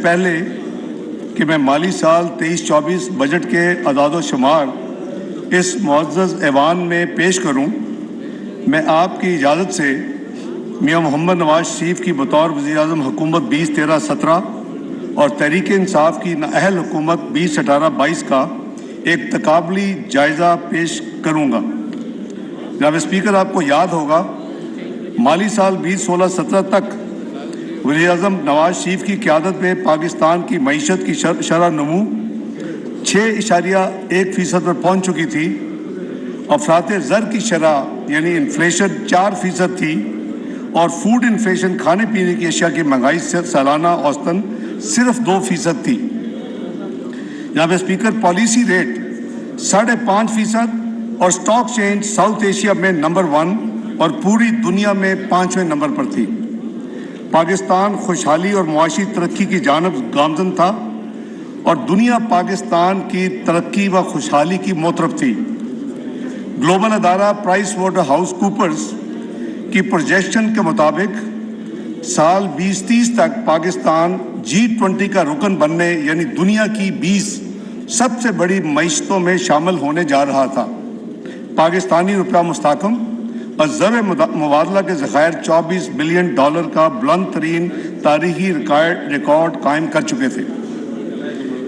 پہلے کہ میں مالی سال 23-24 بجٹ کے اعداد و شمار اس معزز ایوان میں پیش کروں، میں آپ کی اجازت سے میاں محمد نواز شریف کی بطور وزیر اعظم حکومت 2013-17 اور تحریک انصاف کی نااہل حکومت 2018-22 کا ایک تقابلی جائزہ پیش کروں گا۔ جناب اسپیکر، آپ کو یاد ہوگا مالی سال 2016-17 تک وزیر اعظم نواز شریف کی قیادت میں پاکستان کی معیشت کی شرح نمو 6.1% پر پہنچ چکی تھی۔ افراط زر کی شرح یعنی انفلیشن 4% تھی اور فوڈ انفلیشن کھانے پینے کی اشیاء کی مہنگائی سالانہ اوسطاً صرف 2% تھی۔ جناب اسپیکر، پالیسی ریٹ 5.5% اور سٹاک چینج ساؤتھ ایشیا میں نمبر 1 اور پوری دنیا میں 5ویں نمبر پر تھی۔ پاکستان خوشحالی اور معاشی ترقی کی جانب گامزن تھا اور دنیا پاکستان کی ترقی و خوشحالی کی موطرف تھی۔ گلوبل ادارہ پرائس واٹر ہاؤس کوپرز کی پروجیکشن کے مطابق سال 2030 تک پاکستان G20 کا رکن بننے یعنی دنیا کی 20 سب سے بڑی معیشتوں میں شامل ہونے جا رہا تھا۔ پاکستانی روپیہ مستحکم اور زر مبادلہ کے ذخائر $24 بلین کا بلند ترین تاریخی ریکارڈ قائم کر چکے تھے۔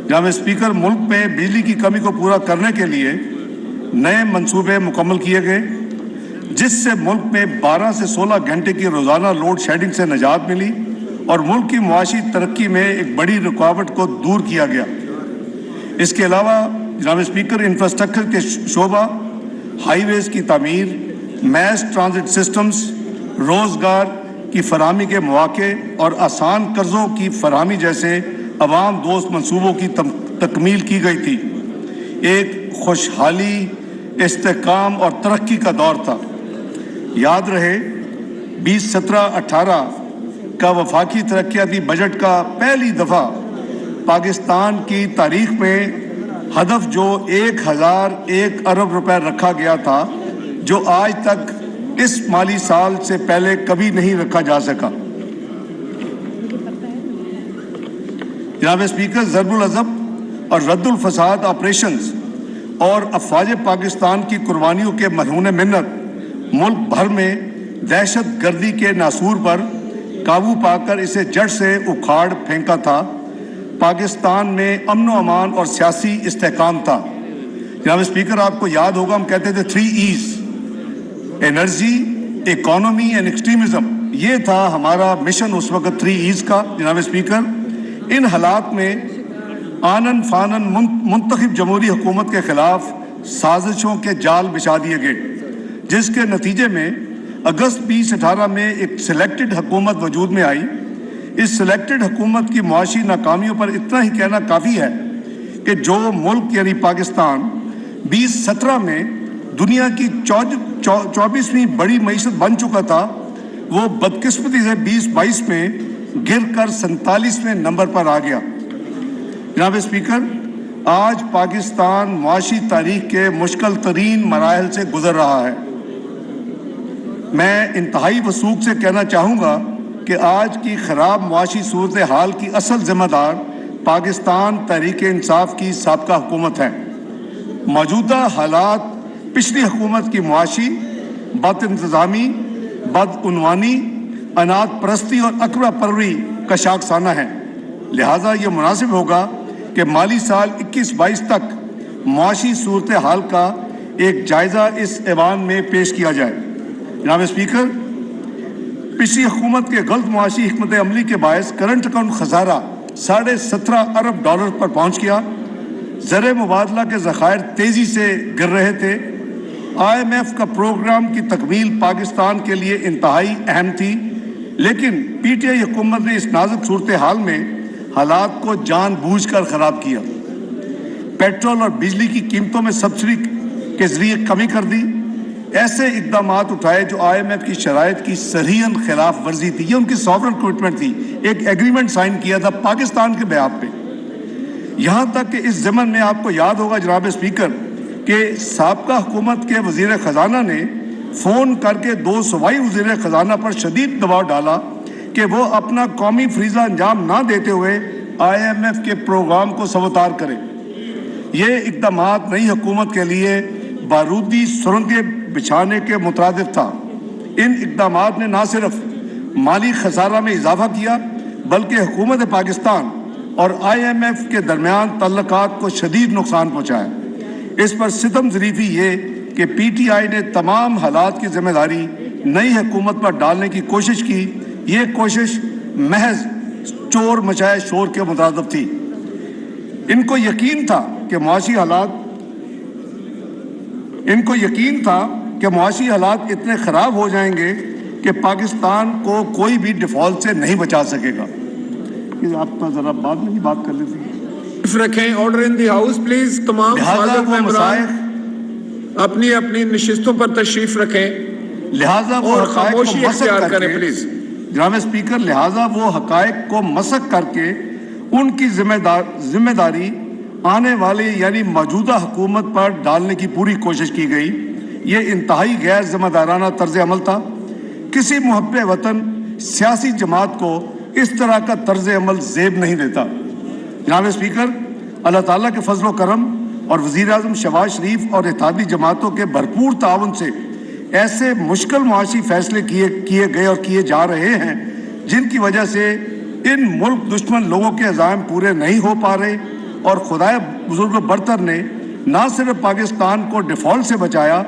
جناب اسپیکر، ملک میں بجلی کی کمی کو پورا کرنے کے لیے نئے منصوبے مکمل کیے گئے، جس سے ملک میں 12 سے 16 گھنٹے کی روزانہ لوڈ شیڈنگ سے نجات ملی اور ملک کی معاشی ترقی میں ایک بڑی رکاوٹ کو دور کیا گیا۔ اس کے علاوہ جناب اسپیکر، انفراسٹرکچر کے شعبہ، ہائی ویز کی تعمیر، میس ٹرانزٹ سسٹمز، روزگار کی فراہمی کے مواقع اور آسان قرضوں کی فراہمی جیسے عوام دوست منصوبوں کی تکمیل کی گئی تھی۔ ایک خوشحالی، استحکام اور ترقی کا دور تھا۔ یاد رہے 2017-18 کا وفاقی ترقیاتی بجٹ کا پہلی دفعہ پاکستان کی تاریخ میں ہدف جو 1001 ارب روپے رکھا گیا تھا، جو آج تک اس مالی سال سے پہلے کبھی نہیں رکھا جا سکا۔ جناب اسپیکر، ضرب العضب اور رد الفساد آپریشنز اور افواج پاکستان کی قربانیوں کے مرہون منت ملک بھر میں دہشت گردی کے ناسور پر قابو پا کر اسے جڑ سے اکھاڑ پھینکا تھا۔ پاکستان میں امن و امان اور سیاسی استحکام تھا۔ جناب اسپیکر، آپ کو یاد ہوگا ہم کہتے تھے 3 E's: energy, economy and extremism. یہ تھا ہمارا مشن اس وقت 3 E's کا۔ جناب اسپیکر، ان حالات میں آنن فانن منتخب جمہوری حکومت کے خلاف سازشوں کے جال بچھا دیے گئے، جس کے نتیجے میں اگست 2018 میں ایک سلیکٹڈ حکومت وجود میں آئی۔ اس سلیکٹڈ حکومت کی معاشی ناکامیوں پر اتنا ہی کہنا کافی ہے کہ جو ملک یعنی پاکستان 2017 میں دنیا کی 24ویں بڑی معیشت بن چکا تھا، وہ بدقسمتی سے 2022 میں گر کر 47ویں نمبر پر آ گیا۔ جناب اسپیکر، آج پاکستان معاشی تاریخ کے مشکل ترین مراحل سے گزر رہا ہے۔ میں انتہائی وثوق سے کہنا چاہوں گا کہ آج کی خراب معاشی صورتحال کی اصل ذمہ دار پاکستان تحریک انصاف کی سابقہ حکومت ہے۔ موجودہ حالات پچھلی حکومت کی معاشی بد انتظامی، بدعنوانی، اناط پرستی اور اکڑا پروری کا شاخسانہ ہے۔ لہٰذا یہ مناسب ہوگا کہ مالی سال 21-22 تک معاشی صورتحال کا ایک جائزہ اس ایوان میں پیش کیا جائے۔ جناب اسپیکر، پچھلی حکومت کے غلط معاشی حکمت عملی کے باعث کرنٹ اکاؤنٹ خسارہ $17.5 ارب پر پہنچ گیا۔ زر مبادلہ کے ذخائر تیزی سے گر رہے تھے۔ IMF کا پروگرام کی تکمیل پاکستان کے لیے انتہائی اہم تھی، لیکن PTI حکومت نے اس نازک صورتحال میں حالات کو جان بوجھ کر خراب کیا۔ پیٹرول اور بجلی کی قیمتوں میں سبسڈی کے ذریعے کمی کر دی۔ ایسے اقدامات اٹھائے جو IMF کی شرائط کی صریحاً خلاف ورزی تھی۔ یہ ان کی سوورن کمٹمنٹ تھی، ایک ایگریمنٹ سائن کیا تھا پاکستان کے بیاب پہ۔ یہاں تک کہ اس ضمن میں آپ کو یاد ہوگا جناب اسپیکر کہ سابقہ حکومت کے وزیر خزانہ نے فون کر کے 2 صوبائی وزیر خزانہ پر شدید دباؤ ڈالا کہ وہ اپنا قومی فریضہ انجام نہ دیتے ہوئے IMF کے پروگرام کو سبوتار کرے۔ یہ اقدامات نئی حکومت کے لیے بارودی سرنگیں بچھانے کے مترادف تھا۔ ان اقدامات نے نہ صرف مالی خسارہ میں اضافہ کیا بلکہ حکومت پاکستان اور IMF کے درمیان تعلقات کو شدید نقصان پہنچایا۔ اس پر ستم ظریفی یہ کہ PTI نے تمام حالات کی ذمہ داری نئی حکومت پر ڈالنے کی کوشش کی۔ یہ کوشش محض چور مچائے شور کے مترادف تھی۔ ان کو یقین تھا کہ معاشی حالات اتنے خراب ہو جائیں گے کہ پاکستان کو کوئی بھی ڈیفالٹ سے نہیں بچا سکے گا۔ آپ کا ذرا بعد میں ہی بات کر لیتے رکھیں۔ Order in the house please. تمام فاضل ممبران اپنی اپنی نشستوں پر تشریف رکھیں، لہٰذا وہ اور حقائق کو خاموشی مسخ اختیار کر کریں کے پلیز۔ جناب اسپیکر، لہٰذا وہ حقائق کو مسخ کر کے ان کی ذمہ داری آنے والی یعنی موجودہ حکومت پر ڈالنے کی پوری کوشش کی گئی۔ یہ انتہائی غیر ذمہ دارانہ طرز عمل تھا۔ کسی محب وطن سیاسی جماعت کو اس طرح کا طرز عمل زیب نہیں دیتا۔ جناب اسپیکر، اللہ تعالیٰ کے فضل و کرم اور وزیر اعظم شہباز شریف اور اتحادی جماعتوں کے بھرپور تعاون سے ایسے مشکل معاشی فیصلے کیے گئے اور کیے جا رہے ہیں جن کی وجہ سے ان ملک دشمن لوگوں کے عزائم پورے نہیں ہو پا رہے، اور خدائے بزرگ برتر نے نہ صرف پاکستان کو ڈیفالٹ سے بچایا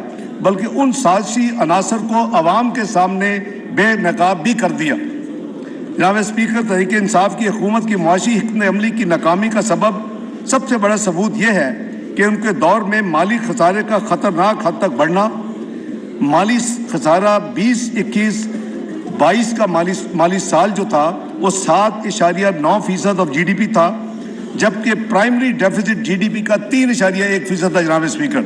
بلکہ ان سازشی عناصر کو عوام کے سامنے بے نقاب بھی کر دیا۔ جناب اسپیکر، تحریک انصاف کی حکومت کی معاشی حکمت عملی کی ناکامی کا سب سے بڑا ثبوت یہ ہے کہ ان کے دور میں مالی خسارے کا خطرناک حد تک بڑھنا۔ مالی خسارہ 2021-22 کا مالی سال جو تھا وہ 7.9% آف GDP تھا، جبکہ پرائمری ڈیفیسٹ GDP کا 3.1% تھا۔ جناب اسپیکر،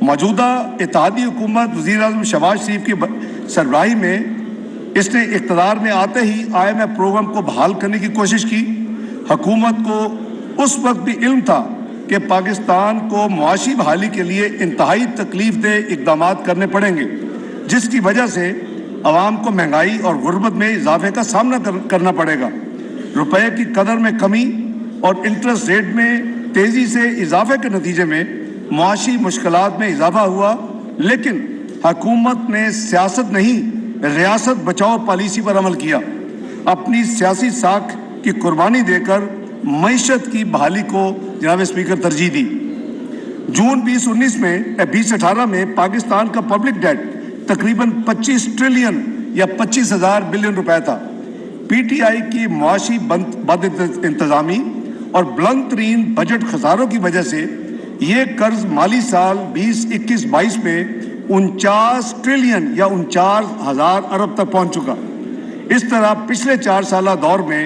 موجودہ اتحادی حکومت وزیر اعظم شہباز شریف کی سربراہی میں اس نے اقتدار میں آتے ہی IMF پروگرام کو بحال کرنے کی کوشش کی۔ حکومت کو اس وقت بھی علم تھا کہ پاکستان کو معاشی بحالی کے لیے انتہائی تکلیف دہ اقدامات کرنے پڑیں گے، جس کی وجہ سے عوام کو مہنگائی اور غربت میں اضافے کا سامنا کرنا پڑے گا۔ روپے کی قدر میں کمی اور انٹرسٹ ریٹ میں تیزی سے اضافے کے نتیجے میں معاشی مشکلات میں اضافہ ہوا، لیکن حکومت نے سیاست نہیں ریاست بچاؤ پالیسی پر عمل کیا۔ اپنی سیاسی ساکھ کی قربانی دے کر معیشت کی بحالی کو جناب اسپیکر ترجیح دی۔ جون 2018 میں پاکستان کا پبلک ڈیٹ تقریباً 25 ٹریلین یا 25,000 بلین روپے تھا۔ PTI کی معاشی بد انتظامی اور بلند ترین بجٹ خساروں کی وجہ سے یہ قرض مالی سال 2021-22 میں 49 ٹریلین یا 49,000 ارب تک پہنچ چکا۔ اس طرح پچھلے 4 سالہ دور میں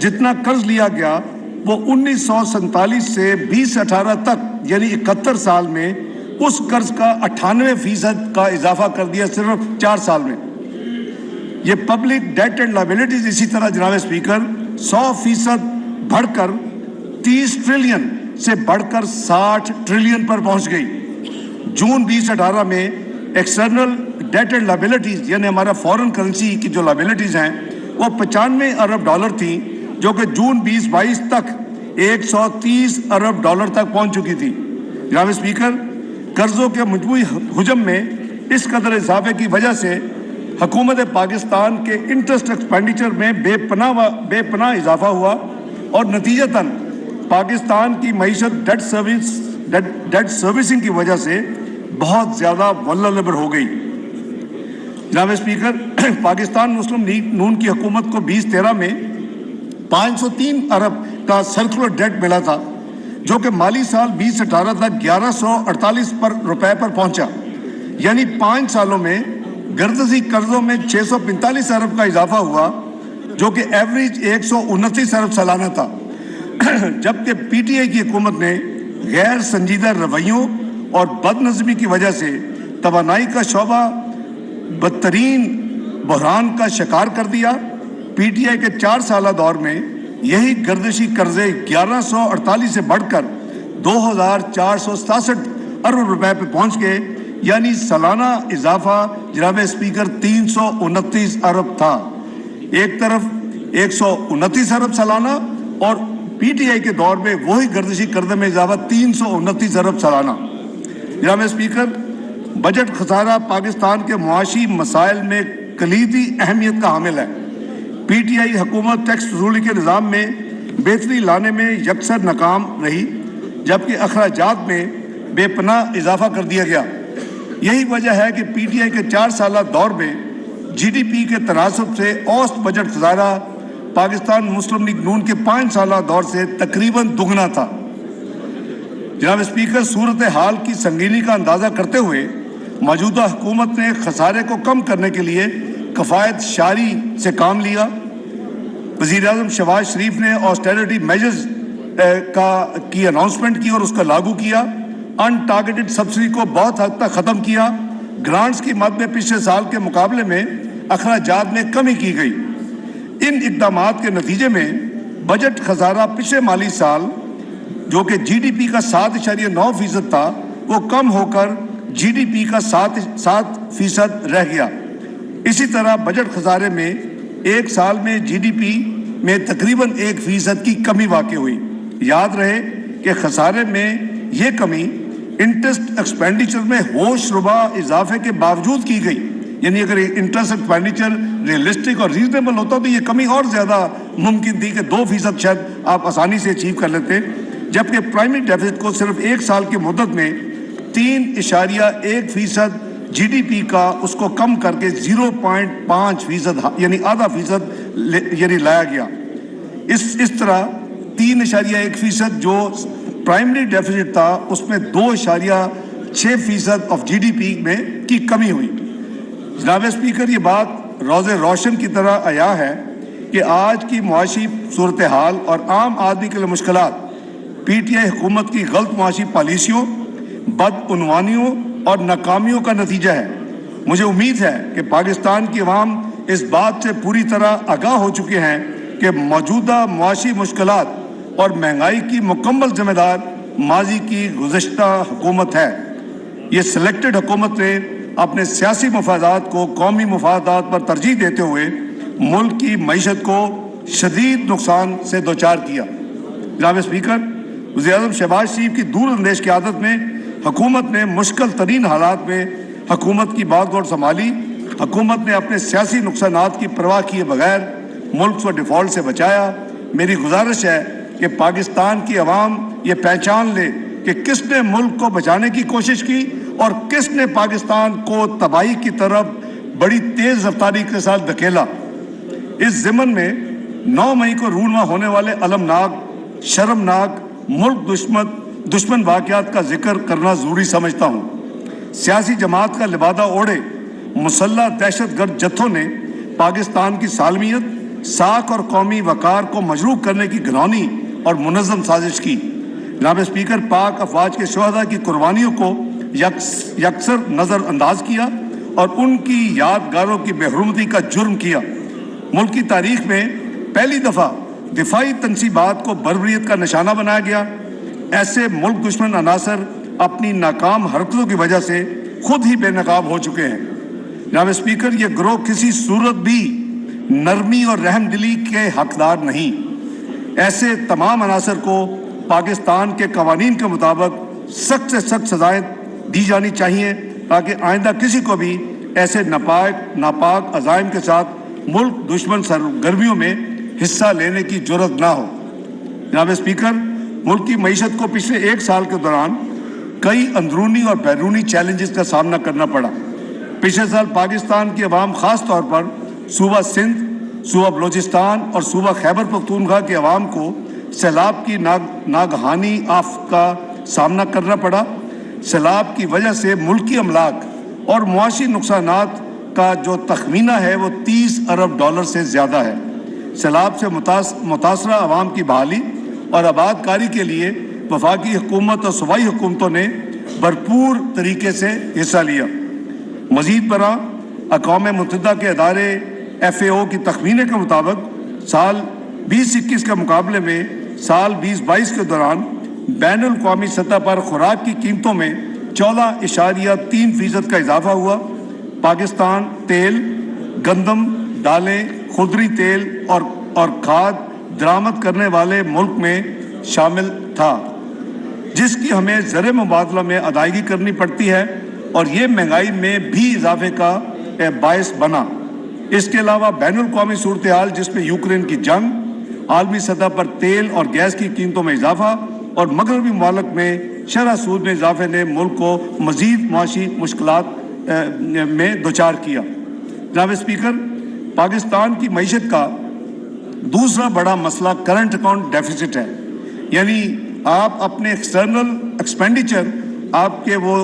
جتنا قرض لیا گیا وہ 1947 سے 2018 تک یعنی 71 سال میں اس قرض کا 98% کا اضافہ کر دیا صرف 4 سال میں۔ یہ پبلک ڈیٹ اینڈ لائبلٹیز اسی طرح جناب اسپیکر 100% بڑھ کر 30 ٹریلین سے بڑھ کر 60 ٹریلین پر پہنچ گئی۔ جون 2018 میں ایکسٹرنل ڈیٹ اینڈ لائبلٹیز یعنی ہمارا فورن کرنسی کی جو لائبلٹیز ہیں وہ 95 ارب ڈالر تھیں، جو کہ جون 2022 تک 130 ارب ڈالر تک پہنچ چکی تھی۔ جناب اسپیکر، قرضوں کے مجموعی حجم میں اس قدر اضافے کی وجہ سے حکومت پاکستان کے انٹرسٹ ایکسپینڈیچر میں بے پناہ اضافہ ہوا، اور نتیجتاً پاکستان کی معیشت ڈیٹ سروسنگ کی وجہ سے بہت زیادہ ولنریبل ہو گئی۔ جناب اسپیکر، پاکستان مسلم لیگ نون کی حکومت کو 2013 میں 503 ارب کا سرکولر ڈیٹ ملا تھا، جو کہ مالی سال 2018 تک 1148 روپے پر پہنچا، یعنی 5 سالوں میں گردشی قرضوں میں 645 ارب کا اضافہ ہوا، جو کہ ایوریج 129 ارب سالانہ تھا۔ جبکہ PTI کی حکومت نے غیر سنجیدہ رویوں اور بد نظمی کی وجہ سے توانائی کا شعبہ بدترین بحران کا شکار کر دیا۔ PTI کے 4 سالہ دور میں یہی گردشی قرضے 1148 سے بڑھ کر 2467 ارب روپے پہ پہنچ گئے، یعنی سالانہ اضافہ جناب اسپیکر 329 ارب تھا۔ ایک طرف 129 ارب سالانہ اور پی ٹی آئی کے دور میں وہی گردشی قرضے میں اضافہ 329 ارب سالانہ۔ جناب اسپیکر، بجٹ خسارہ پاکستان کے معاشی مسائل میں کلیدی اہمیت کا حامل ہے۔ پی ٹی آئی حکومت ٹیکس وصولی کے نظام میں بہتری لانے میں یکسر ناکام رہی، جبکہ اخراجات میں بے پناہ اضافہ کر دیا گیا۔ یہی وجہ ہے کہ پی ٹی آئی کے 4 سالہ دور میں جی ڈی پی کے تناسب سے اوسط بجٹ خسارہ پاکستان مسلم لیگ نون کے 5 سالہ دور سے تقریباً دگنا تھا۔ جناب اسپیکر، صورتحال کی سنگینی کا اندازہ کرتے ہوئے موجودہ حکومت نے خسارے کو کم کرنے کے لیے کفایت شاری سے کام لیا۔ وزیر اعظم شہباز شریف نے آسٹیرٹی میجرز کی اناؤنسمنٹ کی اور اس کا لاگو کیا۔ ان ٹارگیٹڈ سبسڈی کو بہت حد تک ختم کیا۔ گرانٹس کی مد میں پچھلے سال کے مقابلے میں اخراجات میں کمی کی گئی۔ ان اقدامات کے نتیجے میں بجٹ خسارہ پچھلے مالی سال جو کہ جی ڈی پی کا 7.9% تھا وہ کم ہو کر جی ڈی پی کا 7% رہ گیا۔ اسی طرح بجٹ خسارے میں ایک سال میں جی ڈی پی میں تقریباً 1% کی کمی واقع ہوئی۔ یاد رہے کہ خسارے میں یہ کمی انٹرسٹ ایکسپینڈیچر میں ہوش ربا اضافے کے باوجود کی گئی، یعنی اگر انٹرسٹ ایکسپینڈیچر ریئلسٹک اور ریزنیبل ہوتا تو یہ کمی اور زیادہ ممکن تھی کہ 2% شاید آپ آسانی سے اچیو کر لیتے، جبکہ پرائمری ڈیفیسٹ کو صرف 1 سال کی مدت میں 3.1% جی ڈی پی کا اس کو کم کر کے 0.5% یعنی آدھا فیصد یعنی لایا گیا۔ اس طرح 3.1% جو پرائمری ڈیفیسٹ تھا اس میں 2.6% آف جی ڈی پی میں کی کمی ہوئی۔ جناب اسپیکر، یہ بات روز روشن کی طرح عیاں ہے کہ آج کی معاشی صورتحال اور عام آدمی کے لیے مشکلات پی ٹی آئی حکومت کی غلط معاشی پالیسیوں، بدعنوانیوں اور ناکامیوں کا نتیجہ ہے۔ مجھے امید ہے کہ پاکستان کی عوام اس بات سے پوری طرح آگاہ ہو چکے ہیں کہ موجودہ معاشی مشکلات اور مہنگائی کی مکمل ذمہ دار ماضی کی گزشتہ حکومت ہے۔ یہ سلیکٹڈ حکومت نے اپنے سیاسی مفادات کو قومی مفادات پر ترجیح دیتے ہوئے ملک کی معیشت کو شدید نقصان سے دوچار کیا۔ جناب اسپیکر، وزیر اعظم شہباز شریف کی دور اندیش قیادت میں حکومت نے مشکل ترین حالات میں حکومت کی بات گوڑ سنبھالی۔ حکومت نے اپنے سیاسی نقصانات کی پرواہ کیے بغیر ملک کو ڈیفالٹ سے بچایا۔ میری گزارش ہے کہ پاکستان کی عوام یہ پہچان لے کہ کس نے ملک کو بچانے کی کوشش کی اور کس نے پاکستان کو تباہی کی طرف بڑی تیز رفتاری کے ساتھ دھکیلا۔ اس ضمن میں 9 مئی کو رونما ہونے والے المناک، شرمناک، ملک دشمن واقعات کا ذکر کرنا ضروری سمجھتا ہوں۔ سیاسی جماعت کا لبادہ اوڑھے مسلح دہشت گرد جتھوں نے پاکستان کی سالمیت، ساکھ اور قومی وقار کو مجروح کرنے کی گھناؤنی اور منظم سازش کی۔ جناب اسپیکر، پاک افواج کے شہداء کی قربانیوں کو یکسر نظر انداز کیا اور ان کی یادگاروں کی بے حرمتی کا جرم کیا۔ ملک کی تاریخ میں پہلی دفعہ دفاعی تنصیبات کو بربریت کا نشانہ بنایا گیا۔ ایسے ملک دشمن عناصر اپنی ناکام حرکتوں کی وجہ سے خود ہی بے نقاب ہو چکے ہیں۔ جناب اسپیکر، یہ گروہ کسی صورت بھی نرمی اور رحم دلی کے حقدار نہیں۔ ایسے تمام عناصر کو پاکستان کے قوانین کے مطابق سخت سے سخت سزائیں دی جانی چاہیے تاکہ آئندہ کسی کو بھی ایسے ناپاک عزائم کے ساتھ ملک دشمن سرگرمیوں میں حصہ لینے کی جرات نہ ہو۔ جناب اسپیکر، ملک کی معیشت کو پچھلے 1 سال کے دوران کئی اندرونی اور بیرونی چیلنجز کا سامنا کرنا پڑا۔ پچھلے سال پاکستان کی عوام، خاص طور پر صوبہ سندھ، صوبہ بلوچستان اور صوبہ خیبر پختونخوا کے عوام کو سیلاب کی ناگہانی آفت کا سامنا کرنا پڑا۔ سیلاب کی وجہ سے ملکی املاک اور معاشی نقصانات کا جو تخمینہ ہے وہ $30 ارب سے زیادہ ہے۔ سیلاب سے متاثرہ عوام کی بحالی اور آباد کاری کے لیے وفاقی حکومت اور صوبائی حکومتوں نے بھرپور طریقے سے حصہ لیا۔ مزید برآں اقوام متحدہ کے ادارے FAO کی تخمینے کے مطابق سال 2021 کے مقابلے میں سال 2022 کے دوران بین الاقوامی سطح پر خوراک کی قیمتوں میں 14.3% کا اضافہ ہوا۔ پاکستان تیل، گندم، دالیں، خضری تیل اور کھاد، درآمد کرنے والے ملک میں شامل تھا، جس کی ہمیں زر مبادلہ میں ادائیگی کرنی پڑتی ہے اور یہ مہنگائی میں بھی اضافے کا باعث بنا۔ اس کے علاوہ بین الاقوامی صورتحال جس میں یوکرین کی جنگ، عالمی سطح پر تیل اور گیس کی قیمتوں میں اضافہ اور مغربی ممالک میں شرح سود میں اضافے نے ملک کو مزید معاشی مشکلات میں دوچار کیا۔ جناب اسپیکر، پاکستان کی معیشت کا دوسرا بڑا مسئلہ کرنٹ اکاؤنٹ ڈیفیسٹ ہے، یعنی آپ اپنے ایکسٹرنل ایکسپینڈیچر آپ کے وہ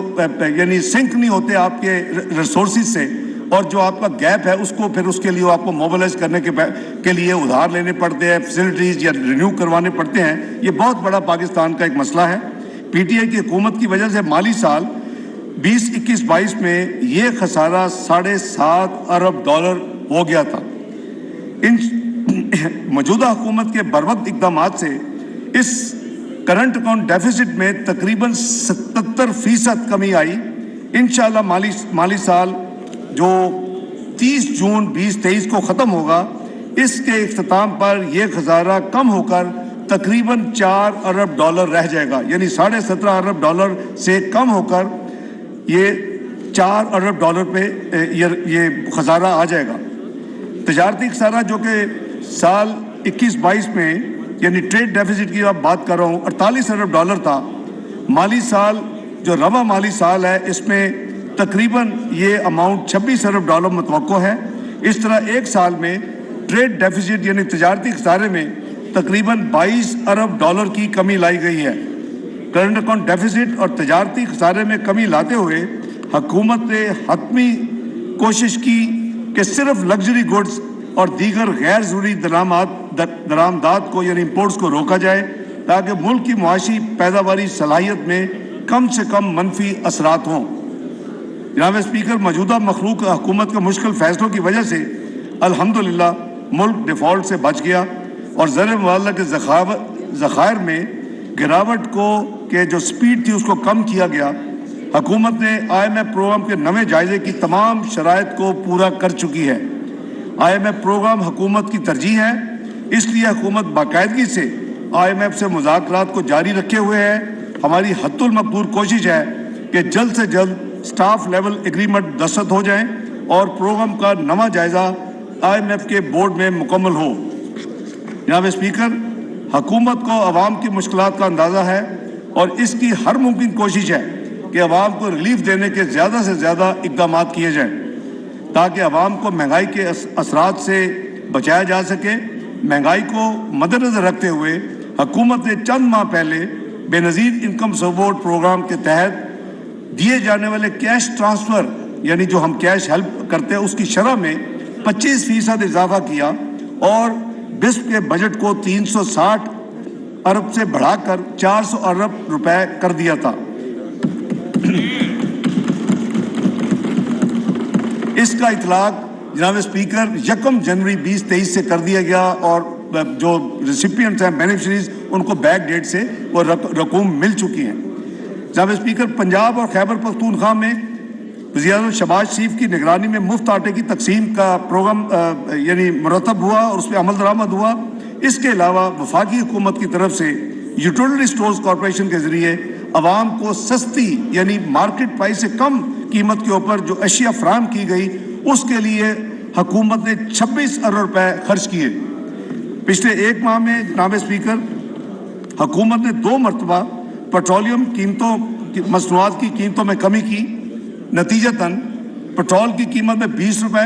یعنی سنک نہیں ہوتے آپ کے ریسورسز سے، اور جو آپ کا گیپ ہے اس کو پھر اس کے لیے آپ کو موبلائز کرنے کے لیے ادھار لینے پڑتے ہیں، فیسلٹیز یا رینیو کروانے پڑتے ہیں۔ یہ بہت بڑا پاکستان کا ایک مسئلہ ہے۔ پی ٹی آئی کی حکومت کی وجہ سے مالی سال 2021-22 میں یہ خسارہ $7.5 ارب ہو گیا تھا۔ ان موجودہ حکومت کے بروقت اقدامات سے اس کرنٹ اکاؤنٹ ڈیفیسٹ میں تقریباً 77% کمی آئی۔ انشاءاللہ مالی سال جو 30 جون 2023 کو ختم ہوگا، اس کے اختتام پر یہ خسارہ کم ہو کر تقریباً $4 ارب رہ جائے گا، یعنی $17.5 ارب سے کم ہو کر یہ $4 ارب پہ یہ خسارہ آ جائے گا۔ تجارتی خسارہ جو کہ سال 21-22 میں یعنی ٹریڈ ڈیفیسٹ کی آپ بات کر رہا ہوں $48 ارب تھا۔ مالی سال جو رواں مالی سال ہے اس میں تقریباً یہ اماؤنٹ $26 ارب متوقع ہے۔ اس طرح ایک سال میں ٹریڈ ڈیفیسٹ یعنی تجارتی خسارے میں تقریباً $22 ارب کی کمی لائی گئی ہے۔ کرنٹ اکاؤنٹ ڈیفیسٹ اور تجارتی خسارے میں کمی لاتے ہوئے حکومت نے حتمی کوشش کی کہ صرف لگژری گڈز اور دیگر غیر ضروری درآمدات کو یعنی امپورٹس کو روکا جائے تاکہ ملک کی معاشی پیداواری صلاحیت میں کم سے کم منفی اثرات ہوں۔ جناب اسپیکر، موجودہ مخلوق حکومت کے مشکل فیصلوں کی وجہ سے الحمدللہ ملک ڈیفالٹ سے بچ گیا اور زر مبادلہ کے ذخائر میں گراوٹ کے جو سپیڈ تھی اس کو کم کیا گیا۔ حکومت نے IMF پروگرام کے نئے جائزے کی تمام شرائط کو پورا کر چکی ہے۔ IMF پروگرام حکومت کی ترجیح ہے، اس لیے حکومت باقاعدگی سے IMF سے مذاکرات کو جاری رکھے ہوئے ہے۔ ہماری حد المقدور کوشش ہے کہ جلد سے جلد سٹاف لیول ایگریمنٹ دستخط ہو جائیں اور پروگرام کا نیا جائزہ IMF کے بورڈ میں مکمل ہو۔ جناب اسپیکر، حکومت کو عوام کی مشکلات کا اندازہ ہے اور اس کی ہر ممکن کوشش ہے کہ عوام کو ریلیف دینے کے زیادہ سے زیادہ اقدامات کیے جائیں تاکہ عوام کو مہنگائی کے اثرات سے بچایا جا سکے۔ مہنگائی کو مد نظر رکھتے ہوئے حکومت نے چند ماہ پہلے بے نظیر انکم سپورٹ پروگرام کے تحت دیے جانے والے کیش ٹرانسفر یعنی جو ہم کیش ہیلپ کرتے ہیں اس کی شرح میں 25% اضافہ کیا اور بسپ کے بجٹ کو 360 ارب سے بڑھا کر 400 ارب روپے کر دیا تھا۔ اس کا اطلاق جناب اسپیکر 1 جنوری 2023 سے کر دیا گیا اور جو ریسیپینٹس ہیں بینیفیشریز ان کو بیک ڈیٹ سے وہ رقوم مل چکی ہیں۔ جناب اسپیکر، پنجاب اور خیبر پختونخوا میں وزیر اعظم شہباز شریف کی نگرانی میں مفت آٹے کی تقسیم کا پروگرام یعنی مرتب ہوا اور اس پہ عمل درآمد ہوا۔ اس کے علاوہ وفاقی حکومت کی طرف سے یوٹیلٹی اسٹورز کارپوریشن کے ذریعے عوام کو سستی یعنی مارکیٹ پرائس سے کم قیمت کے اوپر جو اشیاء فراہم کی گئی اس کے لیے حکومت نے 26 ارب روپے خرچ کیے۔ پچھلے ایک ماہ میں جناب اسپیکر حکومت نے 2 مرتبہ پیٹرولیم مصنوعات کی قیمتوں میں کمی کی۔ نتیجتاً پیٹرول کی قیمت میں 20 روپے،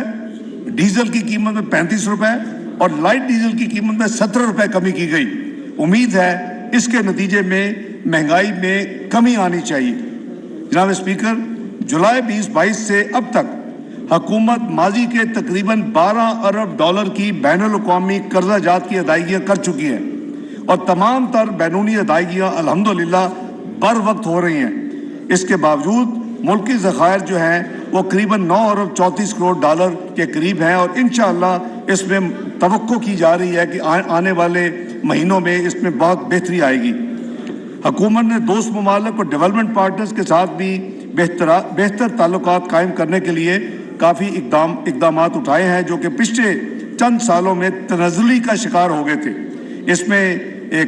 ڈیزل کی قیمت میں 35 روپے اور لائٹ ڈیزل کی قیمت میں 17 روپے کمی کی گئی۔ امید ہے اس کے نتیجے میں مہنگائی میں کمی آنی چاہیے۔ جناب اسپیکر، جولائی 2022 سے اب تک حکومت ماضی کے تقریباً 12 ارب کی بین الاقوامی قرضہ جات کی ادائیگیاں کر چکی ہے اور تمام تر بیرونی ادائیگیاں الحمدللہ بر وقت ہو رہی ہیں۔ اس کے باوجود ملکی ذخائر جو ہیں وہ قریباً 9 ارب 34 کروڑ ڈالر کے قریب ہیں اور انشاءاللہ اس میں توقع کی جا رہی ہے کہ آنے والے مہینوں میں اس میں بہت بہتری آئے گی۔ حکومت نے دوست ممالک اور ڈیولپمنٹ پارٹنرز کے ساتھ بھی بہتر تعلقات قائم کرنے کے لیے کافی اقدامات اٹھائے ہیں جو کہ پچھلے چند سالوں میں تنزلی کا شکار ہو گئے تھے۔ اس میں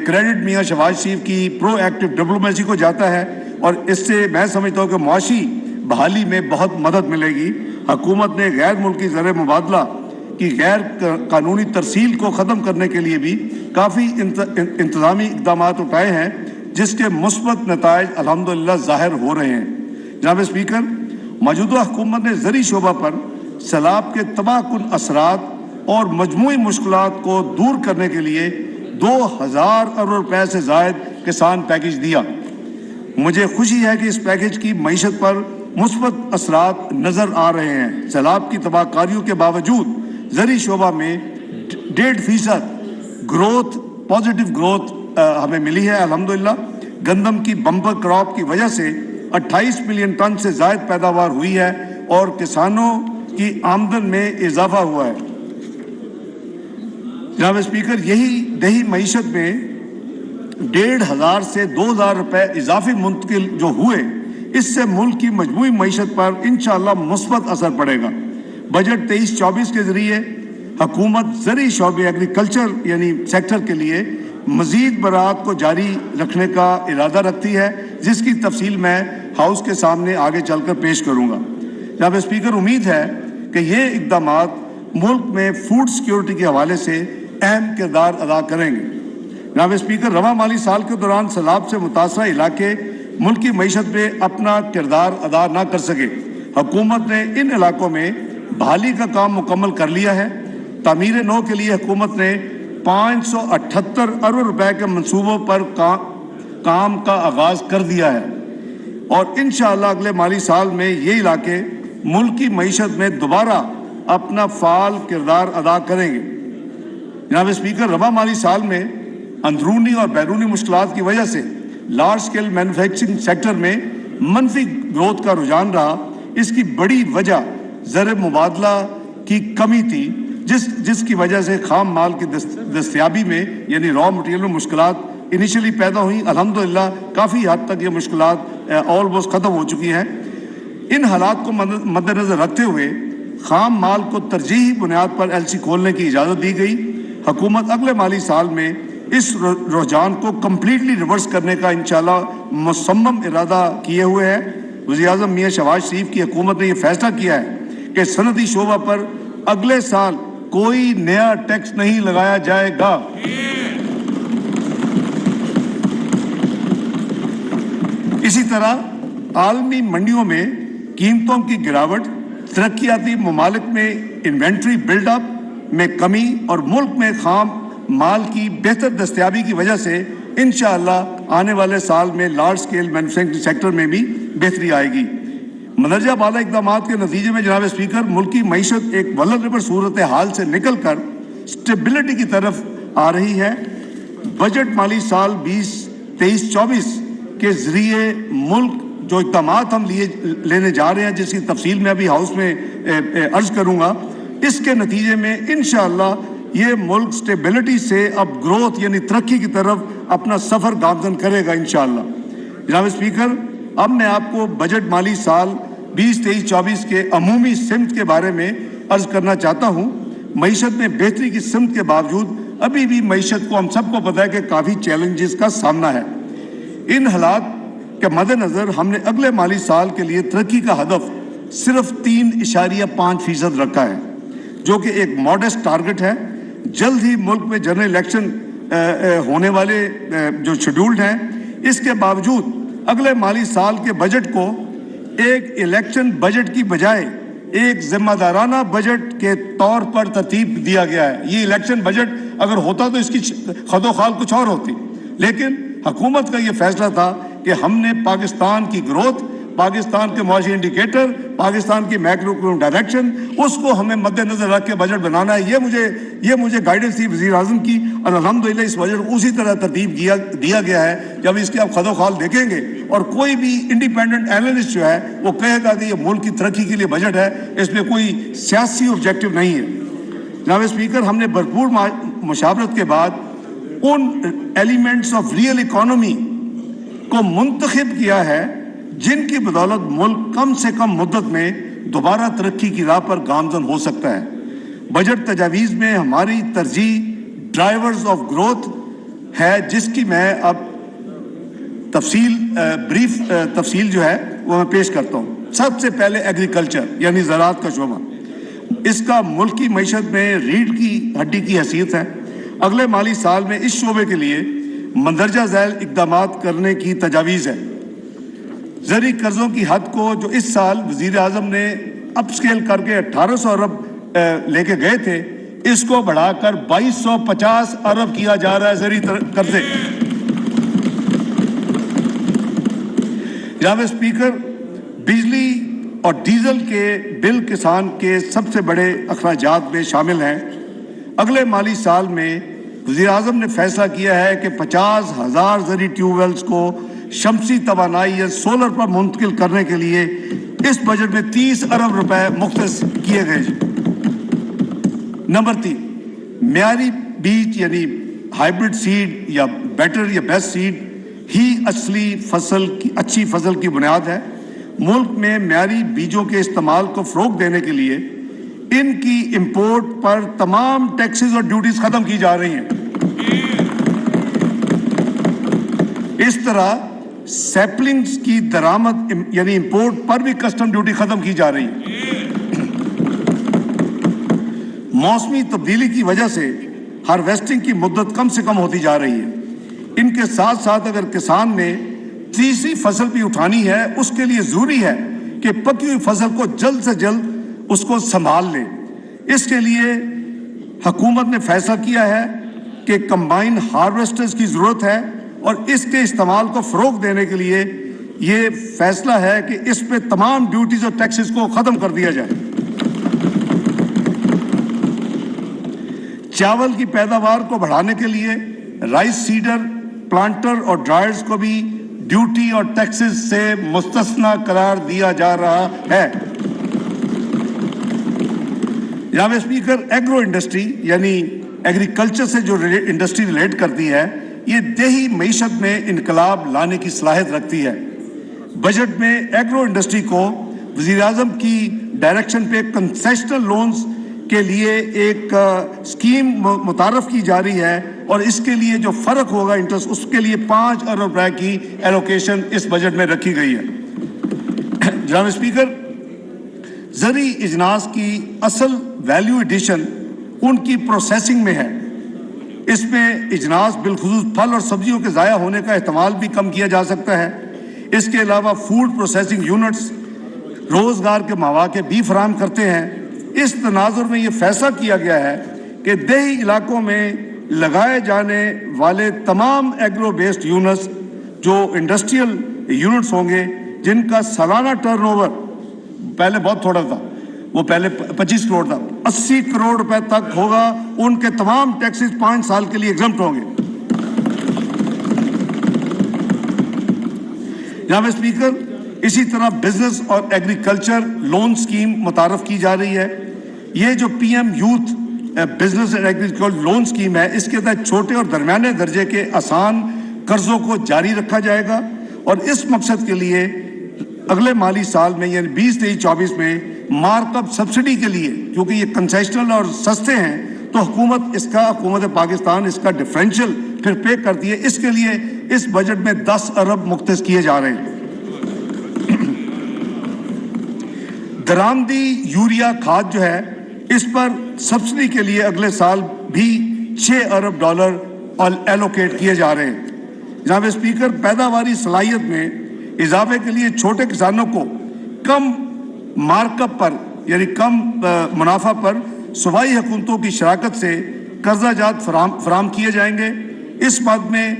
کریڈٹ میاں شہباز شریف کی پرو ایکٹیو ڈپلومیسی کو جاتا ہے اور اس سے میں سمجھتا ہوں کہ معاشی بحالی میں بہت مدد ملے گی۔ حکومت نے غیر ملکی زر مبادلہ کی غیر قانونی ترسیل کو ختم کرنے کے لیے بھی کافی انتظامی اقدامات اٹھائے ہیں، جس کے مثبت نتائج الحمدللہ ظاہر ہو رہے ہیں۔ جناب اسپیکر، موجودہ حکومت نے زرعی شعبہ پر سیلاب کے تباہ کن اثرات اور مجموعی مشکلات کو دور کرنے کے لیے 2000 ارب روپے سے زائد کسان پیکج دیا۔ مجھے خوشی ہے کہ اس پیکج کی معیشت پر مثبت اثرات نظر آ رہے ہیں۔ سیلاب کی تباہ کاریوں کے باوجود زرعی شعبہ میں 1.5% گروتھ، پازیٹیو گروتھ ہمیں ملی ہے الحمدللہ۔ گندم کی بمپر کراپ کی وجہ سے 28 ملین ٹن سے زائد پیداوار ہوئی ہے اور کسانوں کی آمدن میں اضافہ ہوا ہے۔ جناب اسپیکر، یہی دیہی معیشت میں 1500 سے 2000 روپے اضافی منتقل جو ہوئے، اس سے ملک کی مجموعی معیشت پر انشاءاللہ مثبت اثر پڑے گا۔ بجٹ 23-24 کے ذریعے حکومت زرعی شعبے ایگریکلچر یعنی سیکٹر کے لیے مزید برآمدات کو جاری رکھنے کا ارادہ رکھتی ہے، جس کی تفصیل میں ہاؤس کے سامنے آگے چل کر پیش کروں گا۔ جناب اسپیکر، امید ہے کہ یہ اقدامات ملک میں فوڈ سیکیورٹی کے حوالے سے اہم کردار ادا کریں گے۔ جناب اسپیکر، رواں مالی سال کے دوران سیلاب سے متاثرہ علاقے ملکی معیشت میں اپنا کردار ادا نہ کر سکے۔ حکومت نے ان علاقوں میں بحالی کا کام مکمل کر لیا ہے۔ تعمیر نو کے لیے حکومت نے 578 ارب روپے کے منصوبوں پر کام کا آغاز کر دیا ہے اور انشاءاللہ اگلے مالی سال میں یہ علاقے ملک کی معیشت میں دوبارہ اپنا فعال کردار ادا کریں گے۔ جناب اسپیکر، رواں مالی سال میں اندرونی اور بیرونی مشکلات کی وجہ سے لارج اسکیل مینوفیکچرنگ سیکٹر میں منفی گروتھ کا رجحان رہا۔ اس کی بڑی وجہ زر مبادلہ کی کمی تھی، جس کی وجہ سے خام مال کی دستیابی میں یعنی را مٹیریل میں مشکلات انیشلی پیدا ہوئیں۔ الحمدللہ کافی حد تک یہ مشکلات آلموسٹ ختم ہو چکی ہیں۔ ان حالات کو مد نظر رکھتے ہوئے خام مال کو ترجیحی بنیاد پر LC کھولنے کی اجازت دی گئی۔ حکومت اگلے مالی سال میں اس رجحان کو کمپلیٹلی ریورس کرنے کا انشاءاللہ مصمم ارادہ کیے ہوئے ہے۔ وزیر اعظم میاں شہباز شریف کی حکومت نے یہ فیصلہ کیا ہے کہ صنعتی شعبہ پر اگلے سال کوئی نیا ٹیکس نہیں لگایا جائے گا۔ اسی طرح عالمی منڈیوں میں قیمتوں کی گراوٹ، ترقیاتی ممالک میں انوینٹری بلڈ اپ میں کمی اور ملک میں خام مال کی بہتر دستیابی کی وجہ سے انشاءاللہ آنے والے سال میں لارج اسکیل مینوفیکچرنگ سیکٹر میں بھی بہتری آئے گی۔ مندرجہ بالا اقدامات کے نتیجے میں جناب اسپیکر، ملکی معیشت ایک ولنریبل صورتحال سے نکل کر اسٹیبلٹی کی طرف آ رہی ہے۔ بجٹ مالی سال 2023-24 کے ذریعے ملک جو اقدامات ہم لینے جا رہے ہیں، جس کی تفصیل میں ابھی ہاؤس میں عرض کروں گا، اس کے نتیجے میں انشاءاللہ یہ ملک سٹیبلٹی سے اب گروتھ یعنی ترقی کی طرف اپنا سفر گامزن کرے گا انشاءاللہ۔ جناب اسپیکر، اب میں آپ کو بجٹ مالی سال 2023-24 کے عمومی سمت کے بارے میں عرض کرنا چاہتا ہوں۔ معیشت میں بہتری کی سمت کے باوجود ابھی بھی معیشت کو ہم سب کو پتہ ہے کہ کافی چیلنجز کا سامنا ہے۔ ان حالات کے مد نظر ہم نے اگلے مالی سال کے لیے ترقی کا ہدف صرف 3.5% رکھا ہے، جو کہ ایک ماڈسٹ ٹارگٹ ہے۔ جلد ہی ملک میں جنرل الیکشن ہونے والے جو شیڈولڈ ہیں، اس کے باوجود اگلے مالی سال کے بجٹ کو ایک الیکشن بجٹ کی بجائے ایک ذمہ دارانہ بجٹ کے طور پر ترتیب دیا گیا ہے۔ یہ الیکشن بجٹ اگر ہوتا تو اس کی خد و خال کچھ اور ہوتی، لیکن حکومت کا یہ فیصلہ تھا کہ ہم نے پاکستان کی گروتھ، پاکستان کے معاشی انڈیکیٹر، پاکستان کی میکرو اکنامک ڈائریکشن، اس کو ہمیں مد نظر رکھ کے بجٹ بنانا ہے۔ یہ مجھے گائیڈنس تھی وزیر اعظم کی، اور الحمدللہ اس بجٹ کو اسی طرح ترتیب دیا گیا ہے۔ جب اس کے آپ خد و خال دیکھیں گے اور کوئی بھی انڈیپینڈنٹ اینالسٹ جو ہے وہ کہے گا کہ یہ ملک کی ترقی کے لیے بجٹ ہے، اس میں کوئی سیاسی آبجیکٹو نہیں ہے۔ جناب اسپیکر، ہم نے بھرپور مشاورت کے بعد ان ایلیمنٹس آف ریئل اکانومی کو منتخب کیا ہے جن کی بدولت ملک کم سے کم مدت میں دوبارہ ترقی کی راہ پر گامزن ہو سکتا ہے۔ بجٹ تجاویز میں ہماری ترجیح ڈرائیورز آف گروتھ ہے جس کی میں اب بریف تفصیل جو ہے وہ میں پیش کرتا ہوں. سب سے پہلے ایگریکلچر یعنی زراعت کا شعبہ. اس کا ملکی معیشت میں ریڑھ کی ہڈی کی حیثیت ہے. اگلے مالی سال میں اس شعبے کے لیے مندرجہ ذیل اقدامات کرنے کی تجاویز ہے. زرعی قرضوں کی حد کو جو اس سال وزیر اعظم نے اپ اسکیل کر کے 1800 ارب لے کے گئے تھے, اس کو بڑھا کر 2250 ارب کیا جا رہا ہے زرعی قرضے. جناب اسپیکر, بجلی اور ڈیزل کے بل کسان کے سب سے بڑے اخراجات میں شامل ہیں. اگلے مالی سال میں وزیر اعظم نے فیصلہ کیا ہے کہ 50,000 زرعی ٹیوب ویلز کو شمسی توانائی یا سولر پر منتقل کرنے کے لیے اس بجٹ میں 30 ارب روپے مختص کیے گئے. نمبر 3, معیاری بیج یعنی ہائیبرڈ سیڈ یا بیٹر یا بیسٹ سیڈ ہی اچھی فصل کی بنیاد ہے. ملک میں معیاری بیجوں کے استعمال کو فروغ دینے کے لیے ان کی امپورٹ پر تمام ٹیکسز اور ڈیوٹیز ختم کی جا رہی ہیں. اس طرح سیپلنگز کی درآمد یعنی امپورٹ پر بھی کسٹم ڈیوٹی ختم کی جا رہی ہے. موسمی تبدیلی کی وجہ سے ہارویسٹنگ کی مدت کم سے کم ہوتی جا رہی ہے. ان کے ساتھ ساتھ اگر کسان نے تیسری فصل بھی اٹھانی ہے, اس کے لیے ضروری ہے کہ پکی ہوئی فصل کو جلد سے جلد اس کو سنبھال لے. اس کے لیے حکومت نے فیصلہ کیا ہے کہ کمبائن ہارویسٹرز کی ضرورت ہے اور اس کے استعمال کو فروغ دینے کے لیے یہ فیصلہ ہے کہ اس پہ تمام ڈیوٹیز اور ٹیکسز کو ختم کر دیا جائے. چاول کی پیداوار کو بڑھانے کے لیے رائس سیڈر, پلانٹر اور ڈرائرز کو بھی ڈیوٹی اور ٹیکسز سے مستثنا قرار دیا جا رہا ہے. جناب اسپیکر, ایگرو انڈسٹری یعنی ایگریکلچر سے جو انڈسٹری ریلیٹ کرتی ہے, یہ دیہی معیشت میں انقلاب لانے کی صلاحیت رکھتی ہے. بجٹ میں ایگرو انڈسٹری کو وزیر اعظم کی ڈائریکشن پہ کنسیشنل لونز کے لیے ایک اسکیم متعارف کی جا رہی ہے اور اس کے لیے جو فرق ہوگا انٹرسٹ, اس کے لیے 5 ارب روپے کی ایلوکیشن اس بجٹ میں رکھی گئی ہے. جناب اسپیکر, زرعی اجناس کی اصل ویلیو ایڈیشن ان کی پروسیسنگ میں ہے. اس میں اجناس بالخصوص پھل اور سبزیوں کے ضائع ہونے کا احتمال بھی کم کیا جا سکتا ہے. اس کے علاوہ فوڈ پروسیسنگ یونٹس روزگار کے مواقع بھی فراہم کرتے ہیں. اس تناظر میں یہ فیصلہ کیا گیا ہے کہ دیہی علاقوں میں لگائے جانے والے تمام ایگرو بیسڈ یونٹس جو انڈسٹریل یونٹس ہوں گے, جن کا سالانہ ٹرن اوور پہلے بہت تھوڑا تھا, وہ پہلے 25 کروڑ تھا, 80 کروڑ روپے تک ہوگا, ان کے تمام ٹیکسز 5 سال کے لیے ایگزمپٹ ہوں گے. جناب اسپیکر, اسی طرح بزنس اور ایگریکلچر لون سکیم متعارف کی جا رہی ہے. یہ جو P M youth business and agriculture loan scheme ہے, اس کے تحت چھوٹے اور درمیانے درجے کے آسان قرضوں کو جاری رکھا جائے گا اور اس مقصد کے لیے اگلے مالی سال میں یعنی 2023-24 میں مارک اپ سبسڈی کے لیے, کیونکہ یہ کنسیشنل اور سستے ہیں, تو حکومت پاکستان اس کا ڈفرینشیل پھر پے کرتی ہے. اس کے لیے اس بجٹ میں 10 ارب مختص کیے جا رہے ہیں. درآمدی یوریا کھاد جو ہے, اس پر سبسڈی کے لیے اگلے سال بھی $6 ارب ایلوکیٹ کیے جا رہے ہیں. جناب اسپیکر, پیداواری صلاحیت میں اضافے کے لیے چھوٹے کسانوں کو کم مارک اپ پر یعنی کم منافع پر صوبائی حکومتوں کی شراکت سے قرضہ جات فراہم کیے جائیں گے. اس بات میں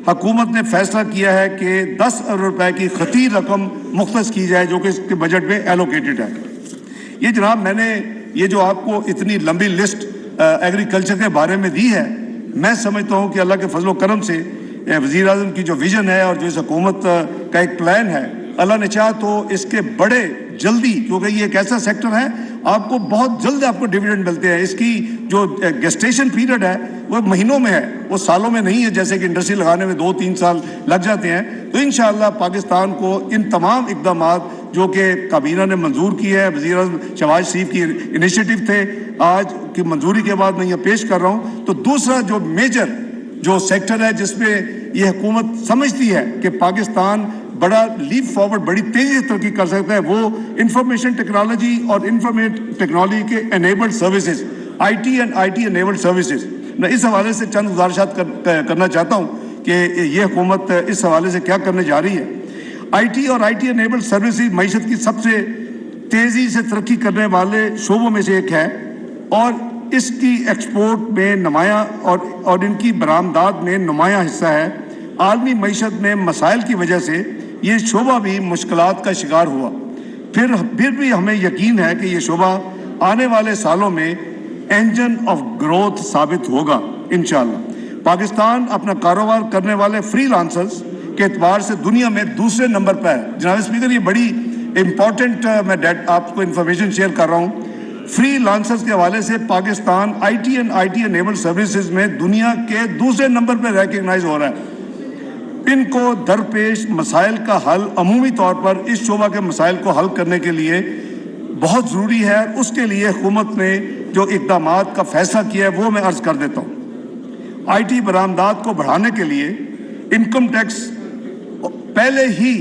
حکومت نے فیصلہ کیا ہے کہ 10 ارب روپے کی خطیر رقم مختص کی جائے جو کہ اس کے بجٹ میں ایلوکیٹڈ ہے. یہ جناب میں نے یہ جو آپ کو اتنی لمبی لسٹ ایگریکلچر کے بارے میں دی ہے, میں سمجھتا ہوں کہ اللہ کے فضل و کرم سے وزیر اعظم کی جو ویژن ہے اور جو اس حکومت کا ایک پلان ہے, اللہ نے چاہا تو اس کے بڑے جلدی, کیونکہ یہ ایک ایسا سیکٹر ہے آپ کو بہت جلد آپ کو ڈیویڈنڈ ملتے ہیں. اس کی جو گیسٹیشن پیریڈ ہے وہ مہینوں میں ہے, وہ سالوں میں نہیں ہے جیسے کہ انڈسٹری لگانے میں 2-3 سال لگ جاتے ہیں. تو انشاءاللہ پاکستان کو ان تمام اقدامات جو کہ کابینہ نے منظور کی ہے, وزیر اعظم شہباز شریف کی انیشیٹو تھے, آج کی منظوری کے بعد میں یہ پیش کر رہا ہوں. تو دوسرا جو میجر जो सेक्टर है जिसमें ये हुकूमत समझती है कि पाकिस्तान बड़ा लीप फॉरवर्ड बड़ी तेजी से तरक्की कर सकता है, वो इंफॉर्मेशन टेक्नोलॉजी और इंफॉर्मेशन टेक्नोलॉजी के enabled services, IT and IT enabled services. मैं इस हवाले से चंद गुजारिशात करना चाहता हूँ कि ये हुकूमत इस हवाले से क्या करने जा रही है। आईटी और आईटी एनेबल्ड सर्विसेज मईशत की सबसे तेज़ी से तरक्की करने वाले शोबों में से एक है और इसकी एक्सपोर्ट में नुमायाँ और इनकी बरामदात में नुमायाँ हिस्सा है। आलमी मईशत में मसाइल की वजह से ये शोबा भी मुश्किलात का शिकार हुआ, फिर भी हमें यकीन है कि ये शोबा आने वाले सालों में इंजन ऑफ ग्रोथ साबित होगा इंशाअल्लाह। पाकिस्तान अपना कारोबार करने वाले फ्रीलांसर्स के एतबार से दुनिया में दूसरे नंबर पर है। जनाब स्पीकर, ये बड़ी इंपॉर्टेंट मैं आपको इंफॉर्मेशन शेयर कर रहा हूँ। फ्रीलांसर्स के हवाले से Pakistan IT and IT enabled services में दुनिया के दूसरे नंबर पर रिकग्नाइज हो रहा है। इनको दरपेश मसाइल का हल अमूमी तौर पर इस शोबा के मसाइल को हल करने के लिए बहुत ज़रूरी है। उसके लिए हुकूमत ने जो इक़दामात का फैसला किया है वो मैं अर्ज़ कर देता हूँ। आईटी बरामदात को बढ़ाने के लिए इनकम टैक्स पहले ही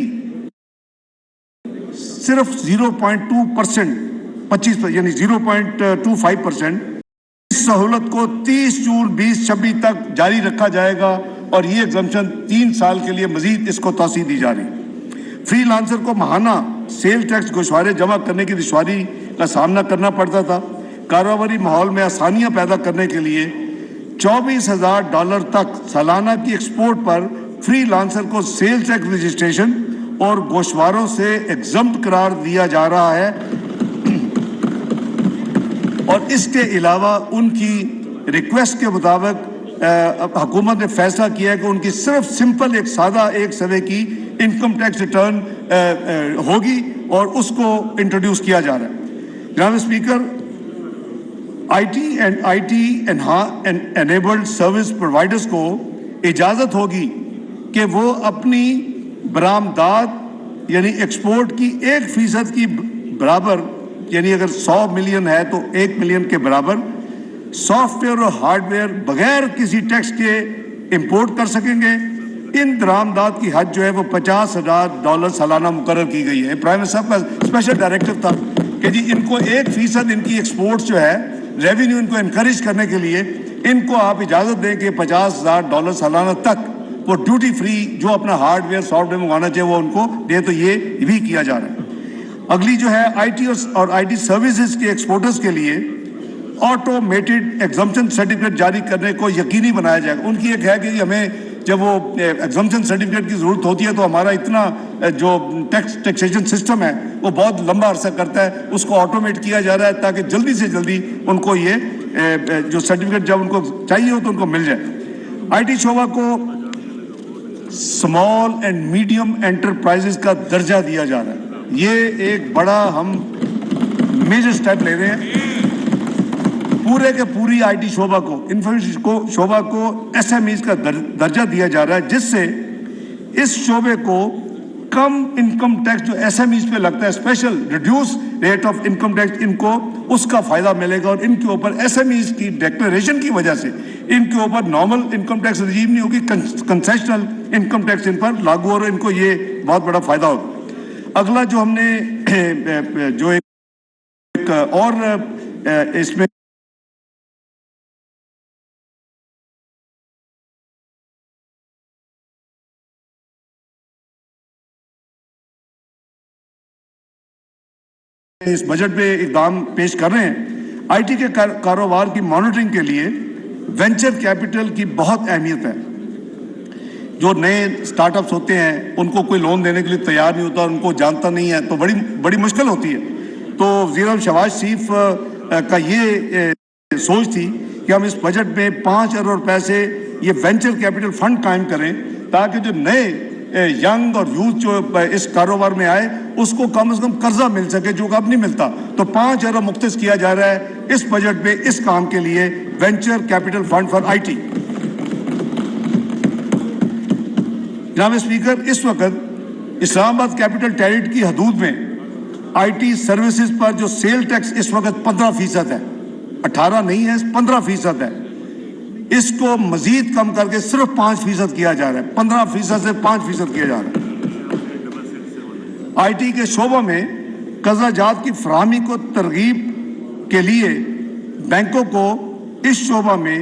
सिर्फ 0.2% 25 यानी 0.25%, इस सहूलत को 30 जून 2026 तक जारी रखा जाएगा और ये एग्जम्पशन 3 साल के लिए मजीद इसको तोसी दी जा रही। फ्रीलांसर को माहाना सेल टैक्स गोशवारे जमा करने की दुश्वारी का सामना करना पड़ता था। कारोबारी माहौल में आसानियां पैदा करने के लिए $24,000 तक सालाना की एक्सपोर्ट पर फ्रीलांसर को सेल टैक्स रजिस्ट्रेशन और गोशवारों से एग्जम्प्ट करार दिया जा रहा है और इसके अलावा उनकी रिक्वेस्ट के मुताबिक हुकूमत ने फैसला किया है कि उनकी सिर्फ सिंपल एक सादा एक सवे की इनकम टैक्स रिटर्न होगी और उसको इंट्रोड्यूस किया जा रहा है। जनाब speaker, IT enabled service providers को इजाज़त होगी कि वो अपनी बरामदात यानी एक्सपोर्ट की 1% की बराबर, यानी अगर 100 मिलियन है तो 1 मिलियन के बराबर सॉफ्टवेयर और हार्डवेयर बगैर किसी टैक्स के इंपोर्ट कर सकेंगे। इन दरामदात की हद जो है वो $50,000 सालाना मुकर्रर की गई है। प्राइम मिनिस्टर साहब का स्पेशल डायरेक्टिव था कि जी इनको 1% इनकी एक्सपोर्ट्स जो है रेवेन्यू इनको इनकरेज करने के लिए इनको आप इजाज़त दें कि $50,000 सालाना तक वो ड्यूटी फ्री जो अपना हार्डवेयर सॉफ्टवेयर मंगाना चाहिए वो उनको दे, तो ये भी किया जा रहा है। अगली जो है आईटी और आईटी सर्विसेज के एक्सपोर्टर्स के लिए ऑटोमेटेड एग्जम्पशन सर्टिफिकेट जारी करने को यकीनी बनाया जाएगा। उनकी एक है कि हमें जब वो एग्जम्पशन सर्टिफिकेट की ज़रूरत होती है तो हमारा इतना जो टैक्सेशन सिस्टम है वो बहुत लंबा अरसा करता है, उसको ऑटोमेट किया जा रहा है ताकि जल्दी से जल्दी उनको ये जो सर्टिफिकेट जब उनको चाहिए हो तो उनको मिल जाए। आईटी शोबा को स्मॉल एंड मीडियम एंटरप्राइजेस का दर्जा दिया जा रहा है। ये एक बड़ा हम मेजर स्टेप ले रहे हैं। पूरे के पूरी आईटी शोबा को इंफॉर्मेशन को शोबा को एसएमईज का दर्जा दिया जा रहा है, जिससे इस शोबे को कम इनकम टैक्स जो एसएमईज पे लगता है, special reduce rate of income tax, इनको उसका फायदा मिलेगा और इनके ऊपर एसएमईज की डिक्लेरेशन की वजह से इनके ऊपर नॉर्मल इनकम टैक्स रजीम नहीं होगी, कंसेशनल इनकम टैक्स इन पर लागू हो रहा है। इनको ये बहुत बड़ा फायदा होगा। अगला जो हमने जो एक और इसमें इस बजट में इकदाम पेश कर रहे हैं, आईटी के कारोबार की मॉनिटरिंग के लिए वेंचर कैपिटल की बहुत अहमियत है। जो नए स्टार्टअप्स होते हैं उनको कोई लोन देने के लिए तैयार नहीं होता, उनको जानता नहीं है तो बड़ी मुश्किल होती है। तो वज़ीर शहबाज शरीफ का ये सोच थी कि हम इस बजट में 5 अरब रुपए से ये वेंचर कैपिटल फंड कायम करें ताकि जो नए यंग और यूथ जो इस कारोबार में आए उसको कम से कम कर्जा मिल सके जो अब नहीं मिलता। तो 5 अरब मुख्तस किया जा रहा है इस बजट में इस काम के लिए, venture capital fund for IT. जनाब स्पीकर, इस वक्त इस्लामाबाद कैपिटल टेरिटरी की हदूद में आईटी सर्विसेज पर जो सेल टैक्स इस वक्त 15% है, 18 नहीं है, 15% है। اس کو مزید کم کر کے صرف 5% کیا جا رہا ہے، 15% سے 5% کیا جا رہا ہے۔ آئی ٹی کے شعبوں میں قرضہ جات کی فراہمی کو ترغیب کے لیے بینکوں کو اس شعبہ میں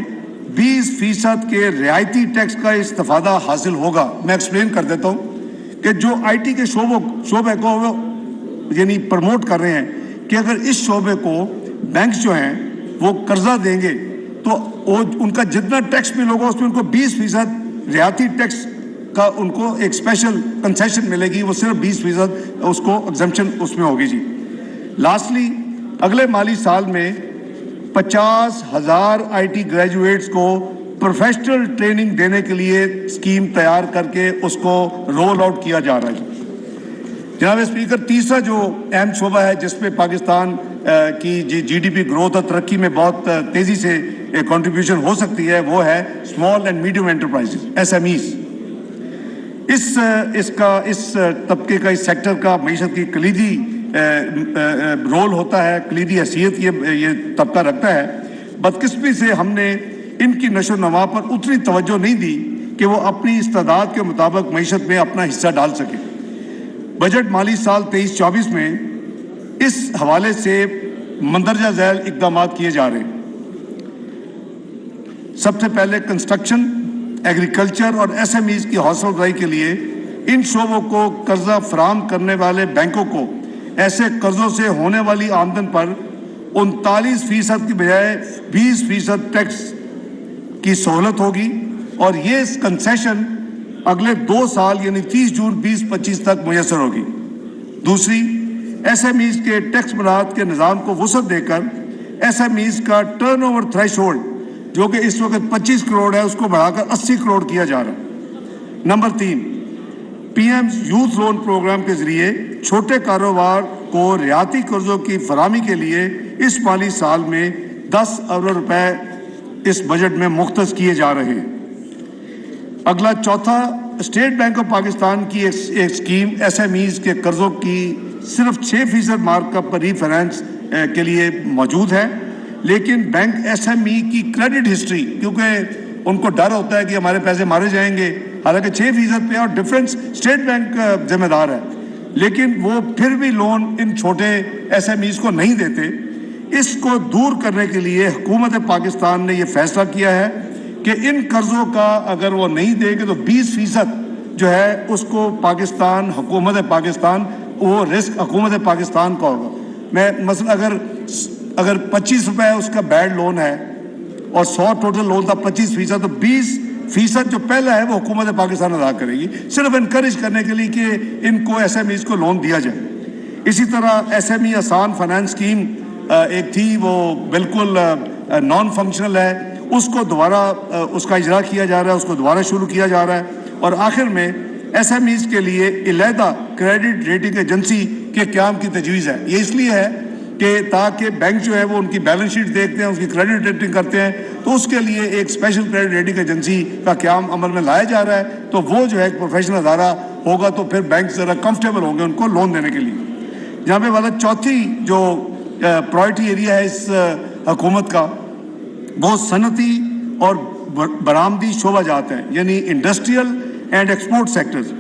20% کے رعایتی ٹیکس کا استفادہ حاصل ہوگا۔ میں ایکسپلین کر دیتا ہوں کہ جو آئی ٹی کے شعبے کو یعنی پروموٹ کر رہے ہیں کہ اگر اس شعبے کو بینکس جو ہیں وہ قرضہ دیں گے تو ان کا جتنا ٹیکس بل ہوگا اس میں ان کو 20% رعایتی ٹیکس کا ان کو ایک اسپیشل کنسیشن ملے گی، وہ صرف 20% اس کو ایگزمپشن اس میں ہوگی جی۔ لاسٹلی اگلے مالی سال میں 50,000 آئی ٹی گریجویٹس کو پروفیشنل ٹریننگ دینے کے لیے اسکیم تیار کر کے اس کو رول آؤٹ کیا جا رہا ہے۔ جناب اسپیکر، تیسرا جو اہم شعبہ ہے جس پہ پاکستان کی جی ڈی پی گروتھ اور ترقی میں بہت تیزی سے کنٹریبیوشن ہو سکتی ہے وہ ہے small and medium enterprises, S M Es. اس طبقے کا، اس سیکٹر کا معیشت کی کلیدی رول ہوتا ہے، کلیدی حیثیت یہ طبقہ رکھتا ہے۔ بدقسمتی سے ہم نے ان کی نشو و نما پر اتنی توجہ نہیں دی کہ وہ اپنی استعداد کے مطابق معیشت میں اپنا حصہ ڈال سکے۔ بجٹ مالی سال 23-24 میں اس حوالے سے مندرجہ ذیل اقدامات کیے جا رہے ہیں۔ سب سے پہلے کنسٹرکشن، ایگریکلچر اور ایس ایم ایز کی حوصلہ افزائی کے لیے ان شعبوں کو قرضہ فراہم کرنے والے بینکوں کو ایسے قرضوں سے ہونے والی آمدن پر 39% کی بجائے 20% ٹیکس کی سہولت ہوگی، اور یہ کنسیشن اگلے 2 سال یعنی 30 جون 2025 تک میسر ہوگی۔ دوسری، ایس ایم ایز کے ٹیکس مراعات کے نظام کو وسعت دے کر ایس ایم ایز کا ٹرن اوور تھریش ہولڈ جو کہ اس وقت 25 کروڑ ہے اس کو بڑھا کر 80 کروڑ کیا جا رہا ہے۔ Number 3، P M youth loan program کے ذریعے چھوٹے کاروبار کو رعایتی قرضوں کی فراہمی کے لیے اس مالی سال میں 10 ارب روپے اس بجٹ میں مختص کیے جا رہے ہیں۔ اگلا چوتھا، اسٹیٹ بینک آف پاکستان کی ایک اسکیم ایس ایم ایز کے قرضوں کی صرف 6% مارک اپ پر ری فائنانس کے لیے موجود ہے، لیکن بینک ایس ایم ای کی کریڈٹ ہسٹری، کیونکہ ان کو ڈر ہوتا ہے کہ ہمارے پیسے مارے جائیں گے، حالانکہ 6% پہ اور ڈفرینس اسٹیٹ بینک ذمہ دار ہے، لیکن وہ پھر بھی لون ان چھوٹے ایس ایم ایز کو نہیں دیتے۔ اس کو دور کرنے کے لیے حکومت پاکستان نے یہ فیصلہ کیا ہے کہ ان قرضوں کا اگر وہ نہیں دے گے تو 20% جو ہے اس کو پاکستان، حکومت پاکستان، وہ رسک حکومت پاکستان کا ہوگا۔ میں مثلا اگر 25 روپے اس کا بیڈ لون ہے اور 100 ٹوٹل لون تھا 25%، تو 20% جو پہلا ہے وہ حکومت پاکستان ادا کرے گی، صرف انکریج کرنے کے لیے کہ ان کو ایس ایم ایز کو لون دیا جائے۔ اسی طرح ایس ایم ای آسان فائنانس اسکیم ایک تھی، وہ بالکل نان فنکشنل ہے، اس کو دوبارہ اس کا اجرا کیا جا رہا ہے، اس کو دوبارہ شروع کیا جا رہا ہے۔ اور آخر میں ایس ایم ایز کے لیے علیحدہ کریڈٹ ریٹنگ ایجنسی کے قیام کی تجویز ہے۔ یہ اس لیے ہے کہ تاکہ بینک جو ہے وہ ان کی بیلنس شیٹ دیکھتے ہیں، اس کی کریڈٹ ریٹنگ کرتے ہیں، تو اس کے لیے ایک اسپیشل کریڈٹ ریٹنگ ایجنسی کا قیام عمل میں لایا جا رہا ہے، تو وہ جو ہے ایک پروفیشنل ادارہ ہوگا، تو پھر بینک ذرا کمفرٹیبل ہوں گے ان کو لون دینے کے لیے۔ جہاں پہ والا چوتھی جو پرائرٹی ایریا ہے اس حکومت کا، وہ صنعتی اور برآمدی شعبہ جات ہیں، یعنی انڈسٹریل اینڈ ایکسپورٹ سیکٹرز۔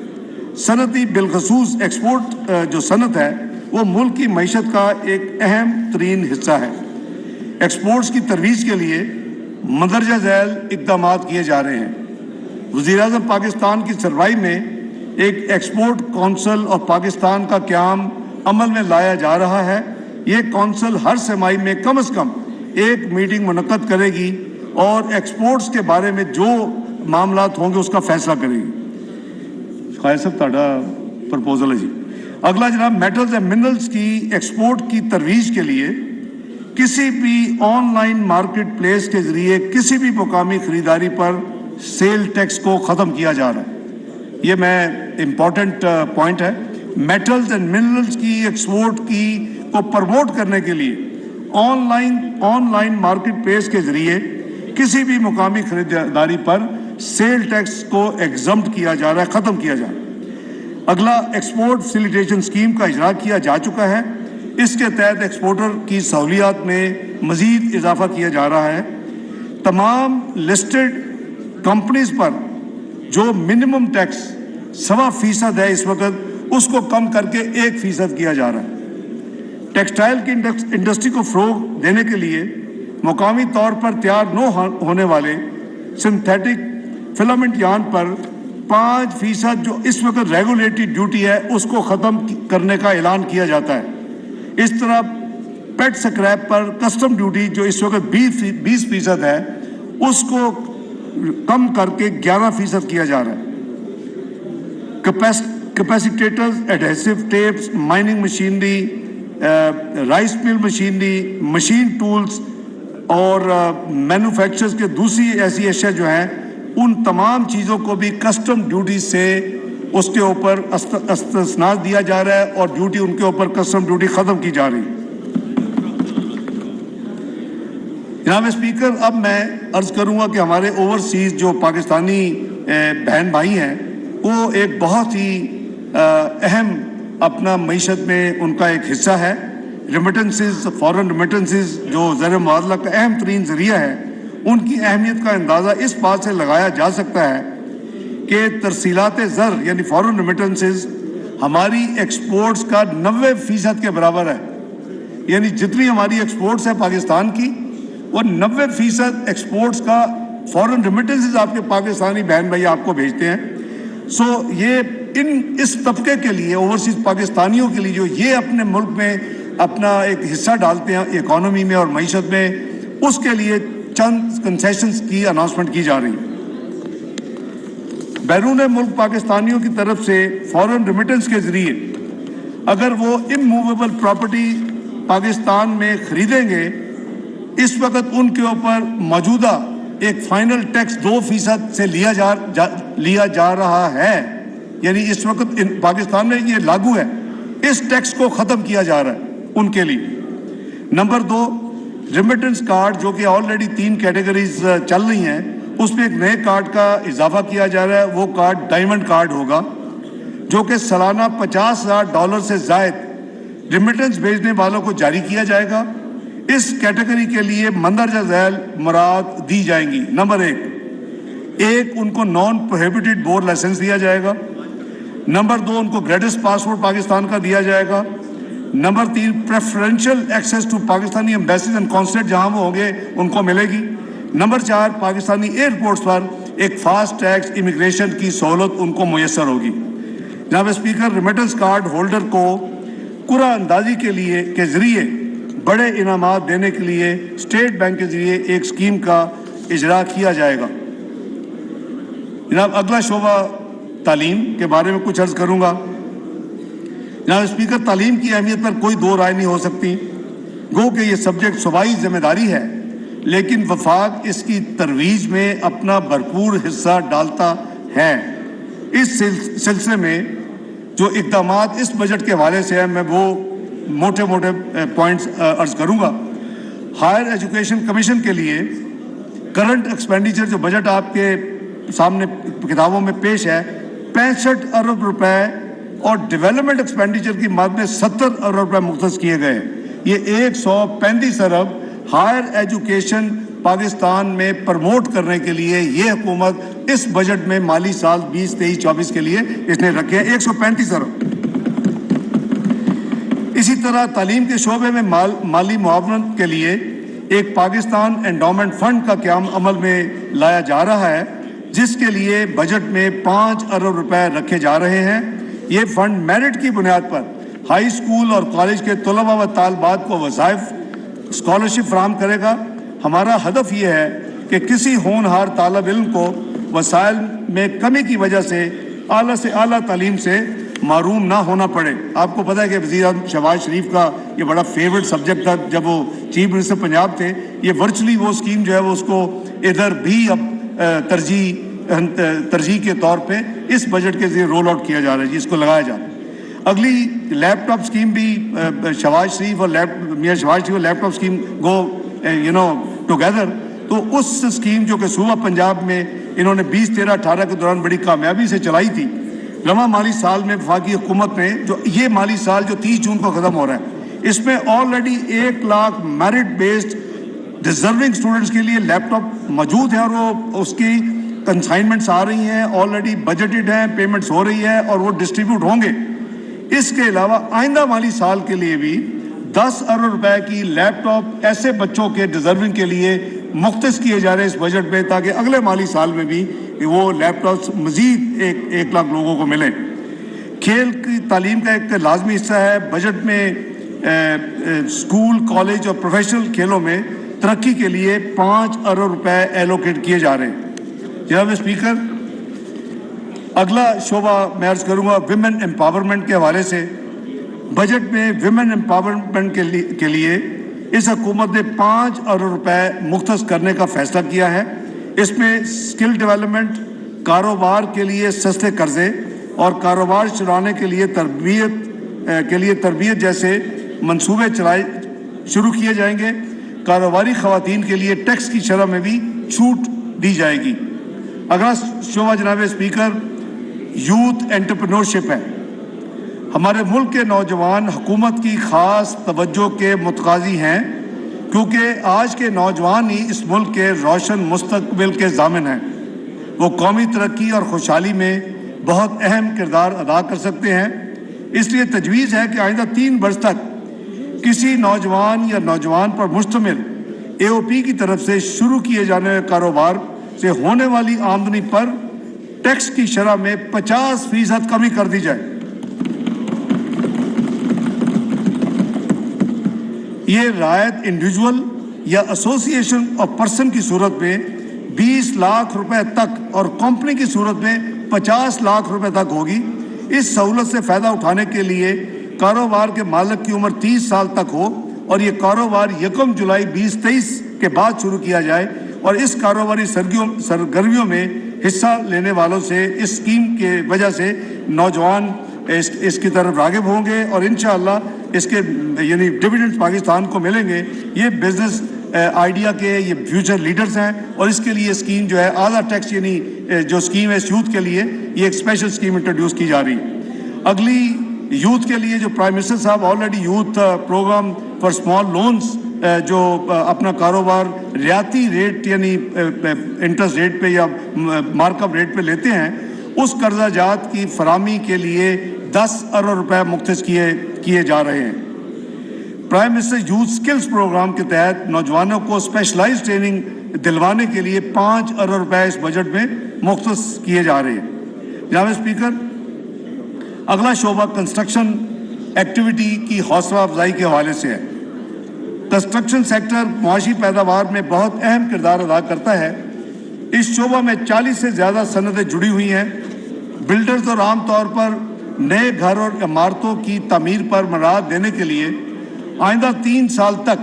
صنعتی بالخصوص ایکسپورٹ جو صنعت ہے وہ ملک کی معیشت کا ایک اہم ترین حصہ ہے۔ ایکسپورٹس کی ترویج کے لیے مندرجہ ذیل اقدامات کیے جا رہے ہیں۔ وزیر اعظم پاکستان کی سربراہی میں ایک ایکسپورٹ کونسل آف پاکستان کا قیام عمل میں لایا جا رہا ہے۔ یہ کونسل ہر سہ میں کم از کم ایک میٹنگ منعقد کرے گی اور ایکسپورٹس کے بارے میں جو معاملات ہوں گے اس کا فیصلہ کرے گی۔ خواہش صاحب تہاڈا پرپوزل ہے جی۔ اگلا جناب، میٹلز اینڈ منرلز کی ایکسپورٹ کی ترویج کے لیے کسی بھی آن لائن مارکیٹ پلیس کے ذریعے کسی بھی مقامی خریداری پر سیل ٹیکس کو ختم کیا جا رہا ہے۔ یہ میں امپورٹنٹ پوائنٹ ہے۔ میٹلز اینڈ منرلز کی ایکسپورٹ کو پروموٹ کرنے کے لیے آن لائن مارکیٹ پلیس کے ذریعے کسی بھی مقامی خریداری پر سیل ٹیکس کو ایگزمپٹ کیا جا رہا ہے، ختم کیا جا رہا ہے۔ اگلا، ایکسپورٹ فیسیلیٹیشن اسکیم کا اجرا کیا جا چکا ہے۔ اس کے تحت ایکسپورٹر کی سہولیات میں مزید اضافہ کیا جا رہا ہے तमाम लिस्टेड कंपनीज पर जो मिनिमम टैक्स 1.25% है इस वक्त, उसको कम करके 1% किया जा रहा है। टेक्सटाइल की इंडस्ट्री को फ़रोग देने के लिए मुकामी तौर पर तैयार न होने वाले सिंथेटिक फिलामेंट यार्न पर 5% जो इस वक्त रेगुलेटरी ड्यूटी है उसको ख़त्म करने का ऐलान किया जाता है। इस तरह पेट स्क्रैप पर कस्टम ड्यूटी जो इस वक्त 20% है उसको कम करके 11% किया जा रहा है। Capacitators, adhesive tapes, mining machinery, rice mill machinery, machine tools और मैन्युफैक्चरर्स के दूसरी ऐसी अशिया जो हैं, उन तमाम चीज़ों को भी कस्टम ड्यूटी से उसके ऊपर इस्तिस्नास दिया जा रहा है और ड्यूटी उनके ऊपर कस्टम ड्यूटी ख़त्म की जा रही है। जनाब स्पीकर, अब मैं अर्ज़ करूँगा कि हमारे ओवरसीज़ जो पाकिस्तानी बहन भाई हैं वो एक बहुत ही अहम अपना मईशत में उनका एक हिस्सा है। रेमिटेंसेस, फॉरेन रेमिटेंसेस जो ज़र मुआवजा का अहम तरीन ज़रिया है, उनकी अहमियत का अंदाज़ा इस बात से लगाया जा सकता है कि तरसीलात ज़र यानी फॉरेन रेमिटेंसेस हमारी एक्सपोर्ट्स का 90% के बराबर है। यानी जितनी हमारी एक्सपोर्ट्स है पाकिस्तान की, वो 90% एक्सपोर्ट्स का फॉरेन रेमिटेंसेस आपके पाकिस्तानी बहन भाई आपको भेजते हैं। ये इस तबके के लिए, ओवरसीज़ पाकिस्तानियों के लिए जो ये अपने मुल्क में अपना एक हिस्सा डालते हैं इकॉनमी में और मईशत में, उसके लिए चंद कंसेशंस की अनाउंसमेंट की जा रही है। बैरून मुल्क पाकिस्तानियों की तरफ से फॉरेन रेमिटेंस के ज़रिए अगर वो इमूवेबल प्रॉपर्टी पाकिस्तान में ख़रीदेंगे, इस वक्त उनके ऊपर मौजूदा एक फाइनल टैक्स 2% से लिया जा रहा है। यानी इस वक्त पाकिस्तान में ये लागू है, इस टैक्स को ख़त्म किया जा रहा है उनके लिए। नंबर 2, रेमिटेंस कार्ड जो कि ऑलरेडी 3 कैटेगरीज चल रही हैं, उसमें एक नए कार्ड का इजाफा किया जा रहा है। वो कार्ड डायमंड कार्ड होगा जो कि सालाना $50,000 से ज़ायद रेमिटेंस भेजने वालों को जारी किया जाएगा। इस कैटेगरी के लिए मंदरजा झैल मुराद दी जाएंगी। नंबर 1 उनको नॉन प्रोहिबिटेड बोर लाइसेंस दिया जाएगा। नंबर 2 उनको ग्रेडिस पासपोर्ट पाकिस्तान का दिया जाएगा। Number 3 preferential access to Pakistani embassies and consulate जहां वो होंगे उनको मिलेगी। नंबर 4 पाकिस्तानी एयरपोर्ट्स पर एक फास्ट टैक्स इमिग्रेशन की सहूलत उनको मुयसर होगी। जनाब स्पीकर, रेमिटेंस कार्ड होल्डर को कुरा अंदाजी के ज़रिए बड़े इनामात देने के लिए स्टेट बैंक के ज़रिए एक स्कीम का इजरा किया जाएगा। जनाब अगला शोबा तालीम के बारे में कुछ अर्ज़ करूँगा। जनाब स्पीकर, तालीम की अहमियत पर कोई दो राय नहीं हो सकती। गो कि ये सब्जेक्ट सूबाई जिम्मेदारी है, लेकिन वफाक इसकी तरवीज में अपना भरपूर हिस्सा डालता है। इस सिलसिले में जो इक़दामात इस बजट के हवाले से है, मैं वो मोटे पॉइंट्स अर्ज करूँगा। हायर एजुकेशन कमीशन के लिए करंट एक्सपेंडिचर जो बजट आपके सामने किताबों में पेश है 65 अरब रुपए और डेवलपमेंट एक्सपेंडिचर की मद में 70 अरब रुपए मुख्तस किए गए। ये 135 अरब हायर एजुकेशन पाकिस्तान में प्रमोट करने के लिए ये हुकूमत इस बजट में माली साल 2023-24 के लिए इसने रखे हैं 135 अरब। इसी तरह तालीम के शोबे में माली मुआवनत के लिए एक पाकिस्तान एंडोमेंट फंड का क़याम अमल में लाया जा रहा है, जिसके लिए बजट में 5 अरब रुपए रखे जा रहे हैं। ये फंड मेरिट की बुनियाद पर हाई स्कूल और कॉलेज के तलबा व तालबात को वज़ाइफ स्कॉलरशिप फराहम करेगा। हमारा हदफ ये है कि किसी होनहार तालब इल्म को वसाइल में कमी की वजह से आला तालीम से महरूम ना होना पड़े। आपको पता है कि वज़ीर आज़म शहबाज शरीफ का ये बड़ा फेवरेट सब्जेक्ट था जब वो चीफ मिनिस्टर पंजाब थे। ये वर्चुअली वो स्कीम जो है वो उसको इधर भी अब तरजीह के तौर पे इस बजट के ज़रिए रोल आउट किया जा रहा है, जिसको लगाया जा रहा है। अगली लैपटॉप स्कीम भी शहबाज शरीफ और मियाँ शहबाज शरीफ और लैपटॉप स्कीम गो टुगेदर। तो उस स्कीम जो कि सूबा पंजाब में इन्होंने 2013-18 के दौरान बड़ी कामयाबी से चलाई थी, रवा माली साल में वफाकी हुकूमत ने जो ये माली साल जो 30 जून को ख़त्म हो रहा है, इसमें already 1 lakh merit based deserving students کے لیے لیپ ٹاپ موجود ہے اور وہ اس کی کنسائنمنٹس آ رہی ہیں, آلریڈی بجٹڈ ہیں, پیمنٹس ہو رہی ہے اور وہ ڈسٹریبیوٹ ہوں گے. اس کے علاوہ آئندہ مالی سال کے لیے بھی 10 ارب روپے کی لیپ ٹاپ ایسے بچوں کے ڈیزرونگ کے لیے مختص کیے جا رہے ہیں اس بجٹ میں, تاکہ اگلے مالی سال میں بھی وہ لیپ ٹاپس مزید 1 لاکھ لوگوں کو ملیں. کھیل کی تعلیم کا ایک لازمی حصہ ہے. بجٹ میں اسکول, کالج اور پروفیشنل کھیلوں میں ترقی کے لیے 5 ارب روپے ایلوکیٹ کیے جا رہے ہیں. جناب اسپیکر, اگلا شعبہ میں عرض کروں گا ویمن امپاورمنٹ کے حوالے سے. بجٹ میں ویمن امپاورمنٹ کے لیے اس حکومت نے 5 ارب روپے مختص کرنے کا فیصلہ کیا ہے. اس میں اسکل ڈیولپمنٹ, کاروبار کے لیے سستے قرضے اور کاروبار چلانے کے لیے تربیت جیسے منصوبے شروع کیے جائیں گے. کاروباری خواتین کے لیے ٹیکس کی شرح میں بھی چھوٹ دی جائے گی. اگلا شعبہ جناب اسپیکر یوتھ انٹرپرینورشپ ہے. ہمارے ملک کے نوجوان حکومت کی خاص توجہ کے متقاضی ہیں, کیونکہ آج کے نوجوان ہی اس ملک کے روشن مستقبل کے ضامن ہیں. وہ قومی ترقی اور خوشحالی میں بہت اہم کردار ادا کر سکتے ہیں. اس لیے تجویز ہے کہ آئندہ 3 برس تک کسی نوجوان یا نوجوان پر مشتمل AOP کی طرف سے شروع کیے جانے والے کاروبار سے ہونے والی آمدنی پر ٹیکس کی شرح میں 50% کمی کر دی جائے. یہ رعایت انڈیویجول یا ایسوسیشن آف پرسن کی صورت میں 20 لاکھ روپے تک اور کمپنی کی صورت میں 50 لاکھ روپے تک ہوگی. اس سہولت سے فائدہ اٹھانے کے لیے کاروبار کے مالک کی عمر 30 سال تک ہو اور یہ کاروبار 1 جولائی 2023 کے بعد شروع کیا جائے, اور اس کاروباری سرگرمیوں میں حصہ لینے والوں سے اس اسکیم کی وجہ سے نوجوان اس کی طرف راغب ہوں گے اور انشاءاللہ اس کے یعنی ڈویڈنڈ پاکستان کو ملیں گے. یہ بزنس آئیڈیا کے یہ فیوچر لیڈرز ہیں اور اس کے لیے اسکیم جو ہے آدھا ٹیکس یعنی جو اسکیم ہے یوتھ کے لیے یہ ایک اسپیشل اسکیم انٹروڈیوس کی جا رہی ہے. اگلی یوتھ کے لیے جو پرائم منسٹر صاحب already youth program for small loans جو اپنا کاروبار رعایتی ریٹ یعنی انٹرسٹ ریٹ پہ یا مارک اپ ریٹ پہ لیتے ہیں, اس قرضہ جات کی فراہمی کے لیے 10 ارب روپے مختص کیے جا رہے ہیں. Prime minister youth skills program کے تحت نوجوانوں کو اسپیشلائز ٹریننگ دلوانے کے لیے 5 ارب روپے اس بجٹ میں مختص کیے جا رہے ہیں. جناب اسپیکر, اگلا شعبہ کنسٹرکشن ایکٹیویٹی کی حوصلہ افزائی کے حوالے سے ہے. کنسٹرکشن سیکٹر معاشی پیداوار میں بہت اہم کردار ادا کرتا ہے. اس شعبہ میں 40 سے زیادہ صنعتیں جڑی ہوئی ہیں. بلڈرز اور عام طور پر نئے گھر اور عمارتوں کی تعمیر پر مراعات دینے کے لیے آئندہ 3 سال تک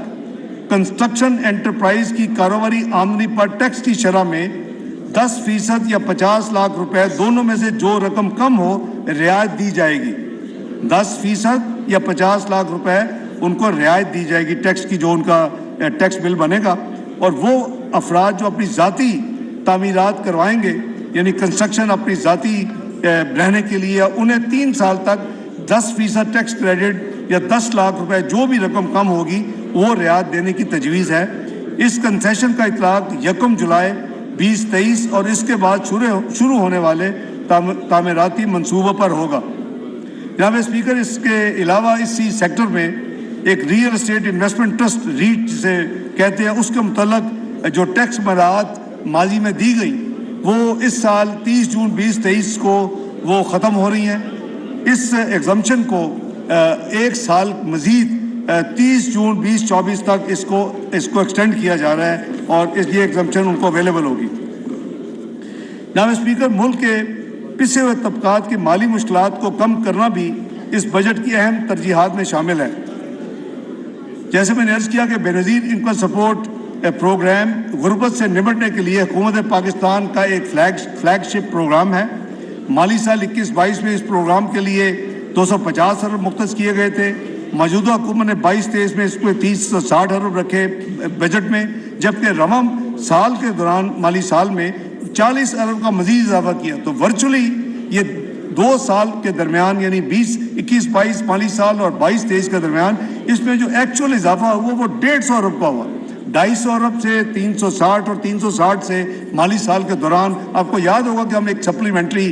کنسٹرکشن انٹرپرائز کی کاروباری آمدنی پر ٹیکس کی شرح میں 10% یا 50 لاکھ روپے دونوں میں سے جو رقم کم ہو رعایت دی جائے گی. 10% یا 50 لاکھ روپے ان کو رعایت دی جائے گی ٹیکس کی, جو ان کا ٹیکس بل بنے گا. اور وہ افراد جو اپنی ذاتی تعمیرات کروائیں گے یعنی کنسٹرکشن اپنی ذاتی رہنے کے لیے, انہیں 3 سال تک 10% ٹیکس کریڈٹ یا 10 لاکھ روپے جو بھی رقم کم ہوگی وہ رعایت دینے کی تجویز ہے. اس کنسیشن کا اطلاق 1 جولائی 2023 اور اس کے بعد شروع ہونے والے تعمیراتی منصوبوں پر ہوگا. جناب اسپیکر, اس کے علاوہ اسی سیکٹر میں ایک real estate investment trust rate جسے کہتے ہیں, اس کے متعلق جو ٹیکس مراعات ماضی میں دی گئی وہ اس سال 30 جون 2023 کو وہ ختم ہو رہی ہیں. اس ایگزمپشن کو 1 سال مزید 30 جون 2024 تک اس کو ایکسٹینڈ کیا جا رہا ہے اور یہ ایگزمپشن ان کو اویلیبل ہوگی. جناب اسپیکر, ملک کے پسے ہوئے طبقات کی مالی مشکلات کو کم کرنا بھی اس بجٹ کی اہم ترجیحات میں شامل ہے. جیسے میں نے عرض کیا کہ بے نظیر انکم سپورٹ پروگرام غربت سے نمٹنے کے لیے حکومت پاکستان کا ایک فلیگ شپ پروگرام ہے. مالی سال 21-22 میں اس پروگرام کے لیے 250 ارب مختص کیے گئے تھے. موجودہ حکومت نے 22-23 میں اس کو 30 سے 60 ارب رکھے بجٹ میں, جبکہ رقم سال کے دوران مالی سال میں 40 ارب کا مزید اضافہ کیا. تو ورچولی یہ 2 سال کے درمیان یعنی 21-22 مالی سال اور 22-23 کے درمیان اس میں جو ایکچوئل اضافہ ہوا وہ 150 ارب کا ہوا. 250 अरब से 360 और 360 से माली साल के दौरान आपको याद होगा कि हम एक सप्लीमेंट्री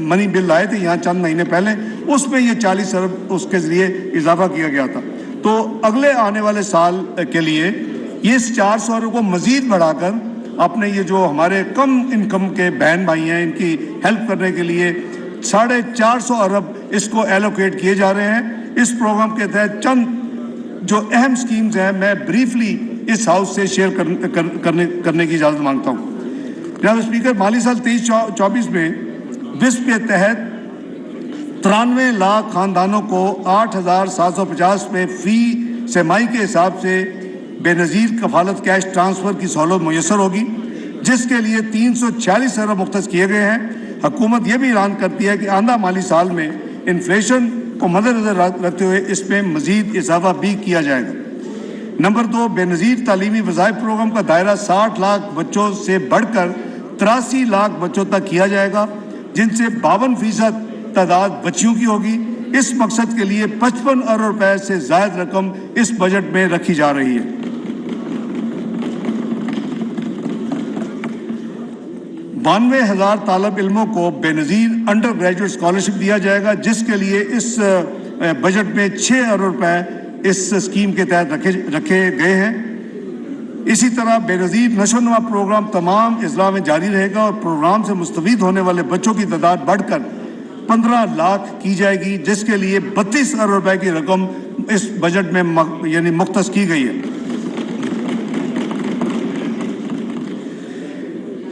मनी बिल लाए थे यहाँ चंद महीने पहले, उसमें ये 40 अरब उसके ज़रिए इजाफा किया गया था। तो अगले आने वाले साल के लिए ये 400 अरब को मज़ीद बढ़ाकर अपने ये जो हमारे कम इनकम के बहन भाई हैं इनकी हेल्प करने के लिए 450 अरब इसको एलोकेट किए जा रहे हैं। इस प्रोग्राम के तहत चंद जो अहम स्कीम्स हैं मैं ब्रीफली इस हाउस से शेयर करने की इजाज़त मांगता हूँ। जनाब स्पीकर, माली साल 23-24 में विस्प के तहत 93 लाख खानदानों को 8,750 रुपये फ़ी सेमाई के हिसाब से बेनज़ीर कफालत कैश ट्रांसफ़र की सहूलत मुयसर होगी, जिसके लिए 346 अरब मुख्तस किए गए हैं। हुकूमत ये भी ऐलान करती है कि आंदा माली साल में इन्फ्लेशन को मद्देनज़र रखते हुए इसमें मज़ीद इजाफा भी किया जाएगा। नंबर 2, बेनज़ीर तालीमी वज़ाइफ प्रोग्राम का दायरा 60 लाख बच्चों से बढ़कर 83 लाख बच्चों तक किया जाएगा, जिनसे 52% तादाद बच्चियों की होगी। इस मकसद के लिए 55 अरब रुपए से ज़ायद रकम इस बजट में रखी जा रही है। 92,000 तालब इल्मों को बेनज़ीर अंडर ग्रेजुएट स्कॉलरशिप दिया जाएगा, जिसके लिए इस बजट में 6 अरब रुपए इस स्कीम के तहत रखे गए हैं। इसी तरह बेनज़ीर नशोनुमा प्रोग्राम तमाम अज़ला में जारी रहेगा और प्रोग्राम से मुस्तफ़ीद होने वाले बच्चों की तादाद बढ़कर 15 लाख की जाएगी, जिसके लिए 32 अरब रुपए की रकम इस बजट में यानी मुख्तस की गई है।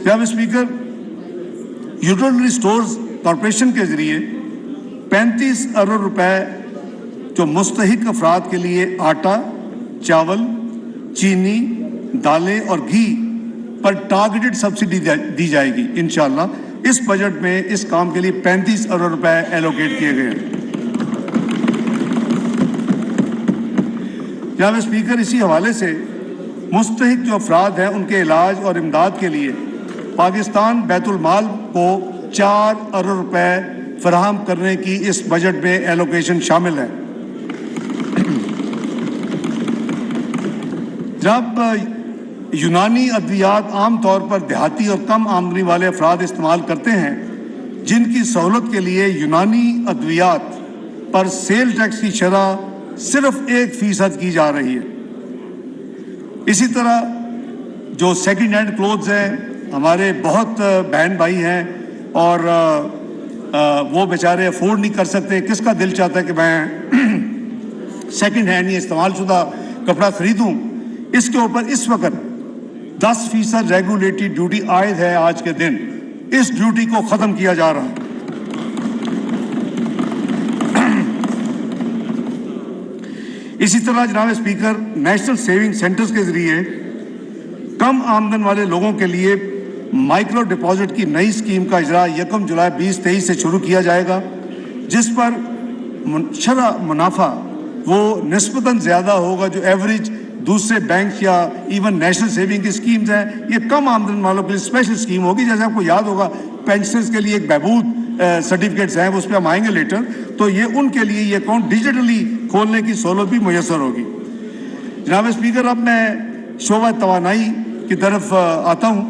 जनाब स्पीकर, यूटिलिटी स्टोर्स कॉरपोरेशन के ज़रिए 35 अरब रुपए जो मुस्तहिक अफराद के लिए आटा, चावल, चीनी, दालें और घी पर टारगेटेड सब्सिडी दी जाएगी। इंशाअल्लाह इस बजट में इस काम के लिए 35 अरब रुपए एलोकेट किए गए हैं। जनाब स्पीकर, इसी हवाले से मुस्तहिक जो अफराद हैं उनके इलाज और इमदाद के लिए पाकिस्तान बैतुल माल को 4 अरब रुपए फराहम करने की इस बजट में एलोकेशन शामिल है। जब यूनानी अद्वियात आम तौर पर देहाती और कम आमदनी वाले अफराद इस्तेमाल करते हैं, जिनकी सहूलत के लिए यूनानी अद्वियात पर सेल टैक्स की शरह सिर्फ 1% की जा रही है। इसी तरह जो सेकेंड हैंड क्लोथ्स हैं, हमारे बहुत बहन भाई हैं और वो बेचारे अफोर्ड नहीं कर सकते। किसका दिल चाहता है कि मैं सेकंड हैंड या इस्तेमाल शुदा कपड़ा खरीदूं? इसके ऊपर इस वक्त 10% रेगुलेटरी ड्यूटी आयद है। आज के दिन इस ड्यूटी को ख़त्म किया जा रहा है। इसी तरह जनाब स्पीकर, नेशनल सेविंग सेंटर्स के ज़रिए कम आमदन वाले लोगों के लिए माइक्रो डिपॉजिट की नई स्कीम का इजरा 1 जुलाई 2023 से शुरू किया जाएगा, जिस पर शरह मुनाफा वो निस्बतन ज़्यादा होगा जो एवरेज दूसरे बैंक या इवन नेशनल सेविंग की स्कीम्स हैं। ये कम आमदन वालों के लिए स्पेशल स्कीम होगी। जैसे आपको याद होगा पेंशनर्स के लिए एक बहबूद सर्टिफिकेट्स हैं, उस पर हम आएंगे लेटर, तो ये उनके लिए ये अकाउंट डिजिटली खोलने की सहूलत भी मुयसर होगी। जनाब स्पीकर, अब मैं शोबा तवानाई की तरफ आता हूँ।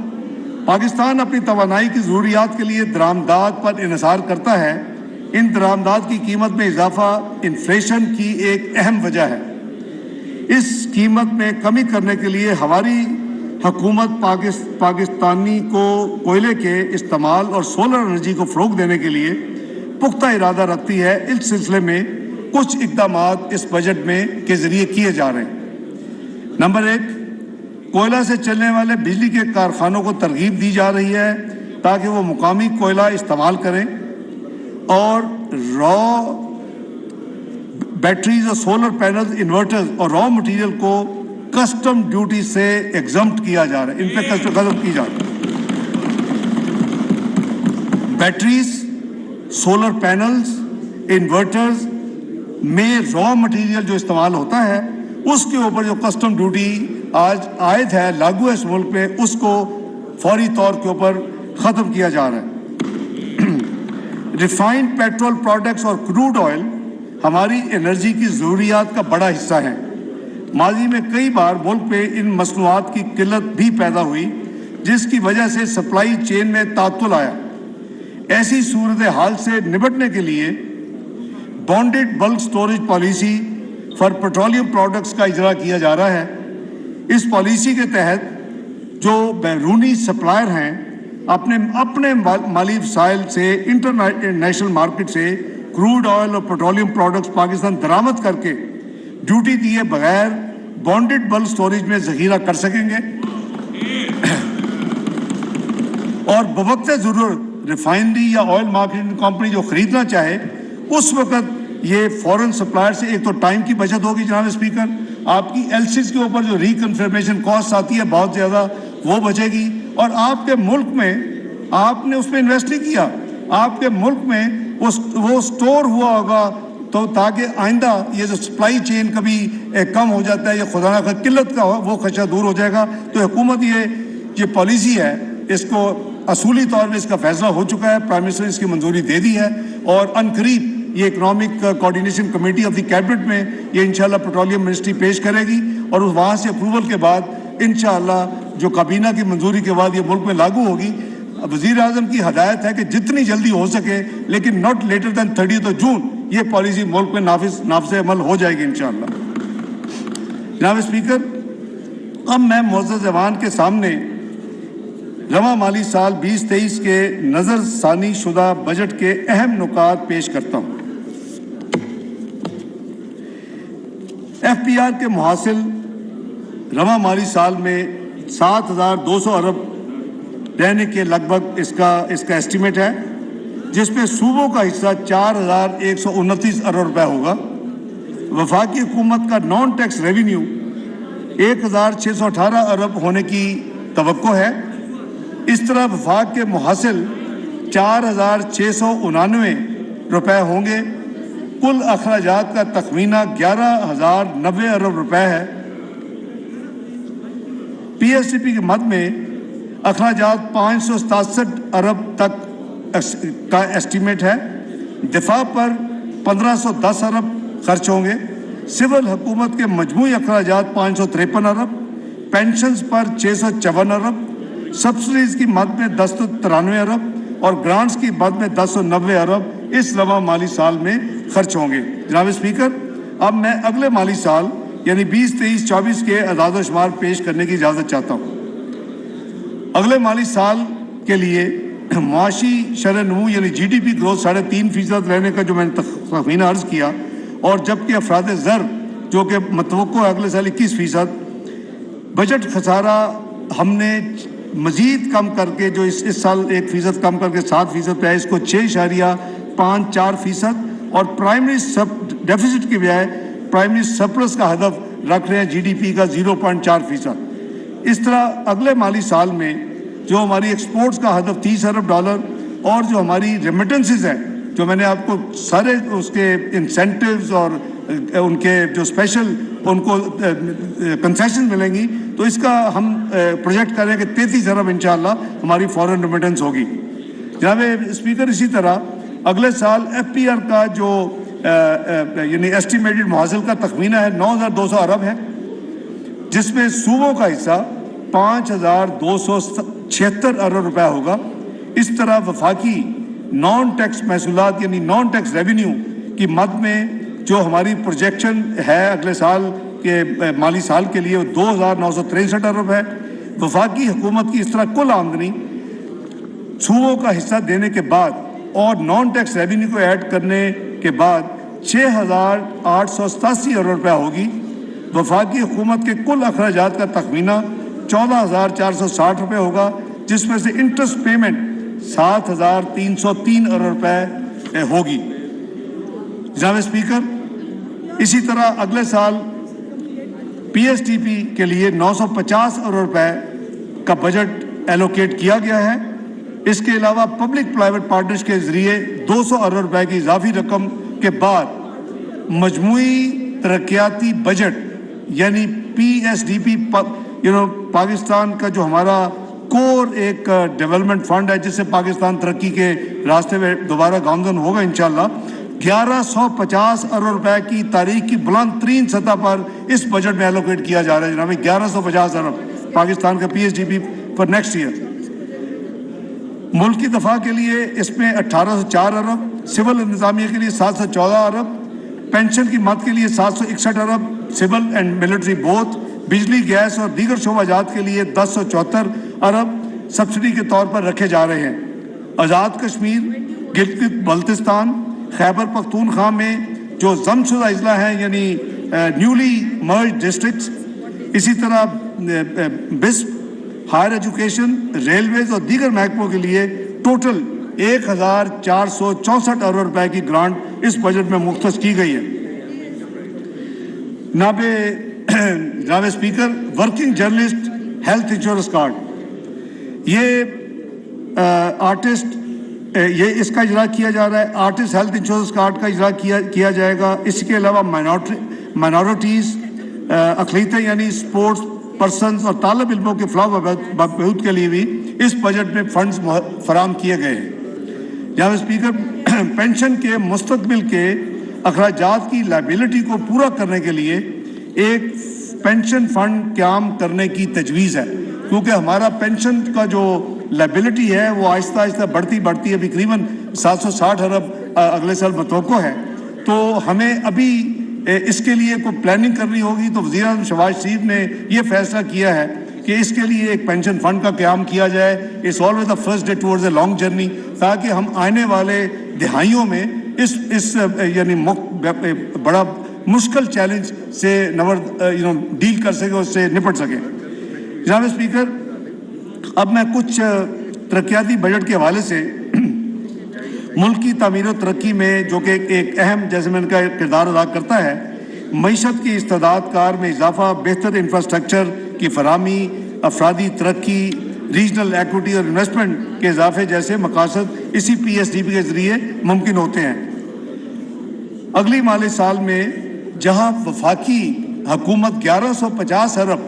पाकिस्तान अपनी तवानाई की ज़रूरियात के लिए दरामदात पर इन्हिसार करता है। इन दरामदात की कीमत में इजाफा इन्फ्लेशन की एक अहम वजह है। इस कीमत में कमी करने के लिए हमारी हुकूमत पाकिस्तानी को कोयले के इस्तेमाल और सोलर एनर्जी को फ़रोग़ देने के लिए पुख्ता इरादा रखती है। इस सिलसिले में कुछ इक़दामात इस बजट में के ज़रिए किए जा रहे हैं। नंबर 1, कोयला से चलने वाले बिजली के कारखानों को तरगीब दी जा रही है ताकि वो मुकामी कोयला इस्तेमाल करें और रॉ बैटरीज और सोलर पैनल्स, इन्वर्टर्स और रॉ मटेरियल को कस्टम ड्यूटी से एग्जम्प्ट किया जा रहा है। इन पे कस्टम खत्म की जा रही है। बैटरीज, सोलर पैनल्स, इन्वर्टर्स में रॉ मटेरियल जो इस्तेमाल होता है उसके ऊपर जो कस्टम ड्यूटी आज आयद है, लागू है इस मुल्क में, उसको फौरी तौर के ऊपर ख़त्म किया जा रहा है। रिफाइंड पेट्रोल प्रोडक्ट्स और क्रूड ऑयल हमारी एनर्जी की ज़रूरियात का बड़ा हिस्सा है। माजी में कई बार मुल्क में इन मसनूआत की किल्लत भी पैदा हुई, जिसकी वजह से सप्लाई चेन में तातुल आया। ऐसी सूरत हाल से निपटने के लिए bonded bulk storage policy for petroleum products का इजरा किया जा रहा है। इस पॉलिसी के तहत जो बैरूनी सप्लायर हैं अपने माली वसाइल से इंटरनेशनल मार्केट से क्रूड ऑयल और पेट्रोलियम प्रोडक्ट्स पाकिस्तान दरामद करके ड्यूटी दिए बगैर बॉन्डेड बल्क स्टोरेज में जखीरा कर सकेंगे और बवक्त ज़रूरत रिफाइनरी या ऑयल मार्केटिंग कंपनी जो खरीदना चाहे उस वक्त ये फॉरेन सप्लायर से एक तो टाइम की बचत होगी जनाब स्पीकर, आपकी एलसीज के ऊपर जो रिकन्फर्मेशन कॉस्ट आती है बहुत ज़्यादा वो बचेगी, और आपके मुल्क में आपने उसमें इन्वेस्ट नहीं किया, आपके मुल्क में वो स्टोर हुआ होगा, तो ताकि आइंदा ये जो सप्लाई चेन कभी कम हो जाता है या खुदा न किल्लत का हो वो खदशा दूर हो जाएगा। तो हुकूमत ये पॉलिसी है इसको असूली तौर पर इसका फैसला हो चुका है, प्राइम मिनिस्टर ने इसकी मंजूरी दे दी है और अनकरीब ये economic coordination committee of the cabinet में ये इंशाल्लाह पेट्रोलियम मिनिस्ट्री पेश करेगी और वहाँ से अप्रूवल के बाद इंशाल्लाह जो काबीना की मंजूरी के बाद ये मुल्क में लागू होगी। वज़ीर आज़म की हदायत है कि जितनी जल्दी हो सके लेकिन नॉट लेटर दैन 30 जून ये पॉलिसी मुल्क में नाफिज अमल हो जाएगी इंशाल्लाह। जनाब स्पीकर, अब मैं मुअज़्ज़ज़ ऐवान के सामने रवा माली साल 2023 के नज़रसानी शुदा बजट के अहम नुकात पेश करता हूँ। FPR के मुहासिल रवा माली साल में 7,200 अरब रहने के लगभग इसका एस्टीमेट है, जिसमें सूबों का हिस्सा 4,129 अरब रुपए होगा। वफाकी हुकूमत का नॉन टैक्स रेवेन्यू 1,618 अरब होने की तवक्को है। इस तरह वफाक के मुहासिल 4,699 रुपए होंगे। कुल अखराजात का तखमीना 11,090 अरब रुपए है। PSDP के मद में अखराजात 567 अरब तक का एस्टीमेट है। दिफा पर 1510 अरब खर्च होंगे। सिविल हुकूमत के मजमूई अखराजात 553 अरब, पेंशन्स पर 654 अरब, सब्सिडीज की मद में 1093 अरब और ग्रांट्स की मद में 1090 अरब इस रवा माली साल में खर्च होंगे। जनाब स्पीकर, अब मैं अगले माली साल यानी 2023-24 के अदाद शुमार पेश करने की इजाज़त चाहता हूँ। अगले माली साल के लिए माशी शरह-ए-नमू यानी GDP ग्रोथ 3.5% रहने का जो मैंने तखमीना अर्ज़ किया, और जबकि अफराद ज़र जो कि मतवक्को है अगले साल 21%, बजट खसारा हमने मज़ीद कम करके जो इस साल 1% कम करके 7% पे है, इसको 6.54% और प्राइमरी डेफिसिट की बजाय प्राइमरी सरप्लस का हदफ रख रहे हैं GDP का 0.4%। इस तरह अगले माली साल में जो हमारी एक्सपोर्ट्स का हदफ $30 अरब और जो हमारी रेमिटेंसेस हैं, जो मैंने आपको सारे उसके इंसेंटिव्स और उनके जो स्पेशल उनको कंसेशन मिलेंगी, तो इसका हम प्रोजेक्ट करें कि 33 अरब इंशाल्लाह हमारी फॉरेन रेमिटेंस होगी। जनाब स्पीकर, इसी तरह अगले साल FPR का जो यानी एस्टिमेटेड मुहासिल का तखमीना है 9,200 अरब है, जिसमें सूबों का हिस्सा 5,276 अरब रुपए होगा। इस तरह वफाकी नॉन टैक्स महसूलात यानी नॉन टैक्स रेवेन्यू की मद में जो हमारी प्रोजेक्शन है अगले साल के माली साल के लिए 2,963 अरब है। वफाकी हुकूमत की इस तरह कुल आमदनी सूबों का हिस्सा देने के बाद और नॉन टैक्स रेवेन्यू को ऐड करने के बाद 6,887 अरब रुपये होगी। वफाकी हुकूमत के कुल अखराजात का तखमीना 14,460 रुपये होगा, जिसमें से इंटरेस्ट पेमेंट 7,303 अरब रुपये होगी। जनाब स्पीकर, इसी तरह अगले साल PSDP के लिए 950 अरब रुपये का बजट एलोकेट किया गया है। इसके अलावा पब्लिक प्राइवेट पार्टनर्स के जरिए 200 अरब रुपए की इजाफी रकम के बाद मजमूई तरक्याती बजट यानी PSDP पाकिस्तान का जो हमारा कोर एक डेवलपमेंट फंड है, जिससे पाकिस्तान तरक्की के रास्ते में दोबारा गामजन होगा इंशाल्लाह, 1150 अरब रुपए की तारीख की बुलंद तरीन सतह पर इस बजट में एलोकेट किया जा रहा है जनाब। 1150 अरब पाकिस्तान का PSDP फॉर नेक्स्ट ईयर। मुल्क की दफा के लिए इसमें 1804 अरब, सिविल इंतजामिया के लिए 714 अरब, पेंशन की मद के लिए 761 अरब, सिविल एंड मिलिट्री बोथ, बिजली गैस और दीगर शोबाजात के लिए 1074 अरब सब्सिडी के तौर पर रखे जा रहे हैं। आज़ाद कश्मीर, गिलगित बल्तिस्तान, खैबर पख्तूनख्वा में जो जमशुदा अजला हैं यानी न्यूली मर्ज डिस्ट्रिक्ट्स, इसी तरह बिस्प, हायर एजुकेशन, रेलवेज और दीगर महकमों के लिए टोटल 1464 अरब रुपए की ग्रांट इस बजट में मुख्तस की गई है। जनाब speaker, working journalist health insurance card, ये इसका इजरा किया जा रहा है। आर्टिस्ट हेल्थ इंश्योरेंस कार्ड का इजरा किया जाएगा। इसके अलावा माइनॉरिटीज़, अक़लियतें यानी स्पोर्ट्स पर्सनस और तालिब इल्मों के फलाह बहबूद के लिए भी इस बजट में फंड्स फराम किए गए हैं। जनाब स्पीकर, पेंशन के मुस्तकबिल के अखराजात की लायबिलिटी को पूरा करने के लिए एक पेंशन फंड क़याम करने की तजवीज़ है, क्योंकि हमारा पेंशन का जो लायबिलिटी है वो आहिस्ता आहिस्ता बढ़ती अभी करीबन 760 अरब अगले साल मतवक्को है। तो हमें अभी इसके लिए कोई प्लानिंग करनी होगी। तो वज़ीर आज़म शहबाज शरीफ ने ये फैसला किया है कि इसके लिए एक पेंशन फंड का क़याम किया जाए। It's always the first day towards a long journey, ताकि हम आने वाले दिहाइयों में इस यानी बड़ा मुश्किल चैलेंज से डील कर सके, उससे निपट सके। जनाब स्पीकर, अब मैं कुछ तरक्याती बजट के हवाले से मुल्क की तामीर और तरक्की में जो कि एक अहम, जैसे मैंने कहा, किरदार अदा करता है, मईशत की इस्तेदाद कार में इजाफा, बेहतर इंफ्रास्ट्रक्चर की फराहमी, अफरादी तरक्की, रीजनल एक्विटी और इन्वेस्टमेंट के इजाफे जैसे मकासद इसी PSDP के ज़रिए मुमकिन होते हैं। अगली माली साल में जहां वफाकी हुकूमत 1150 अरब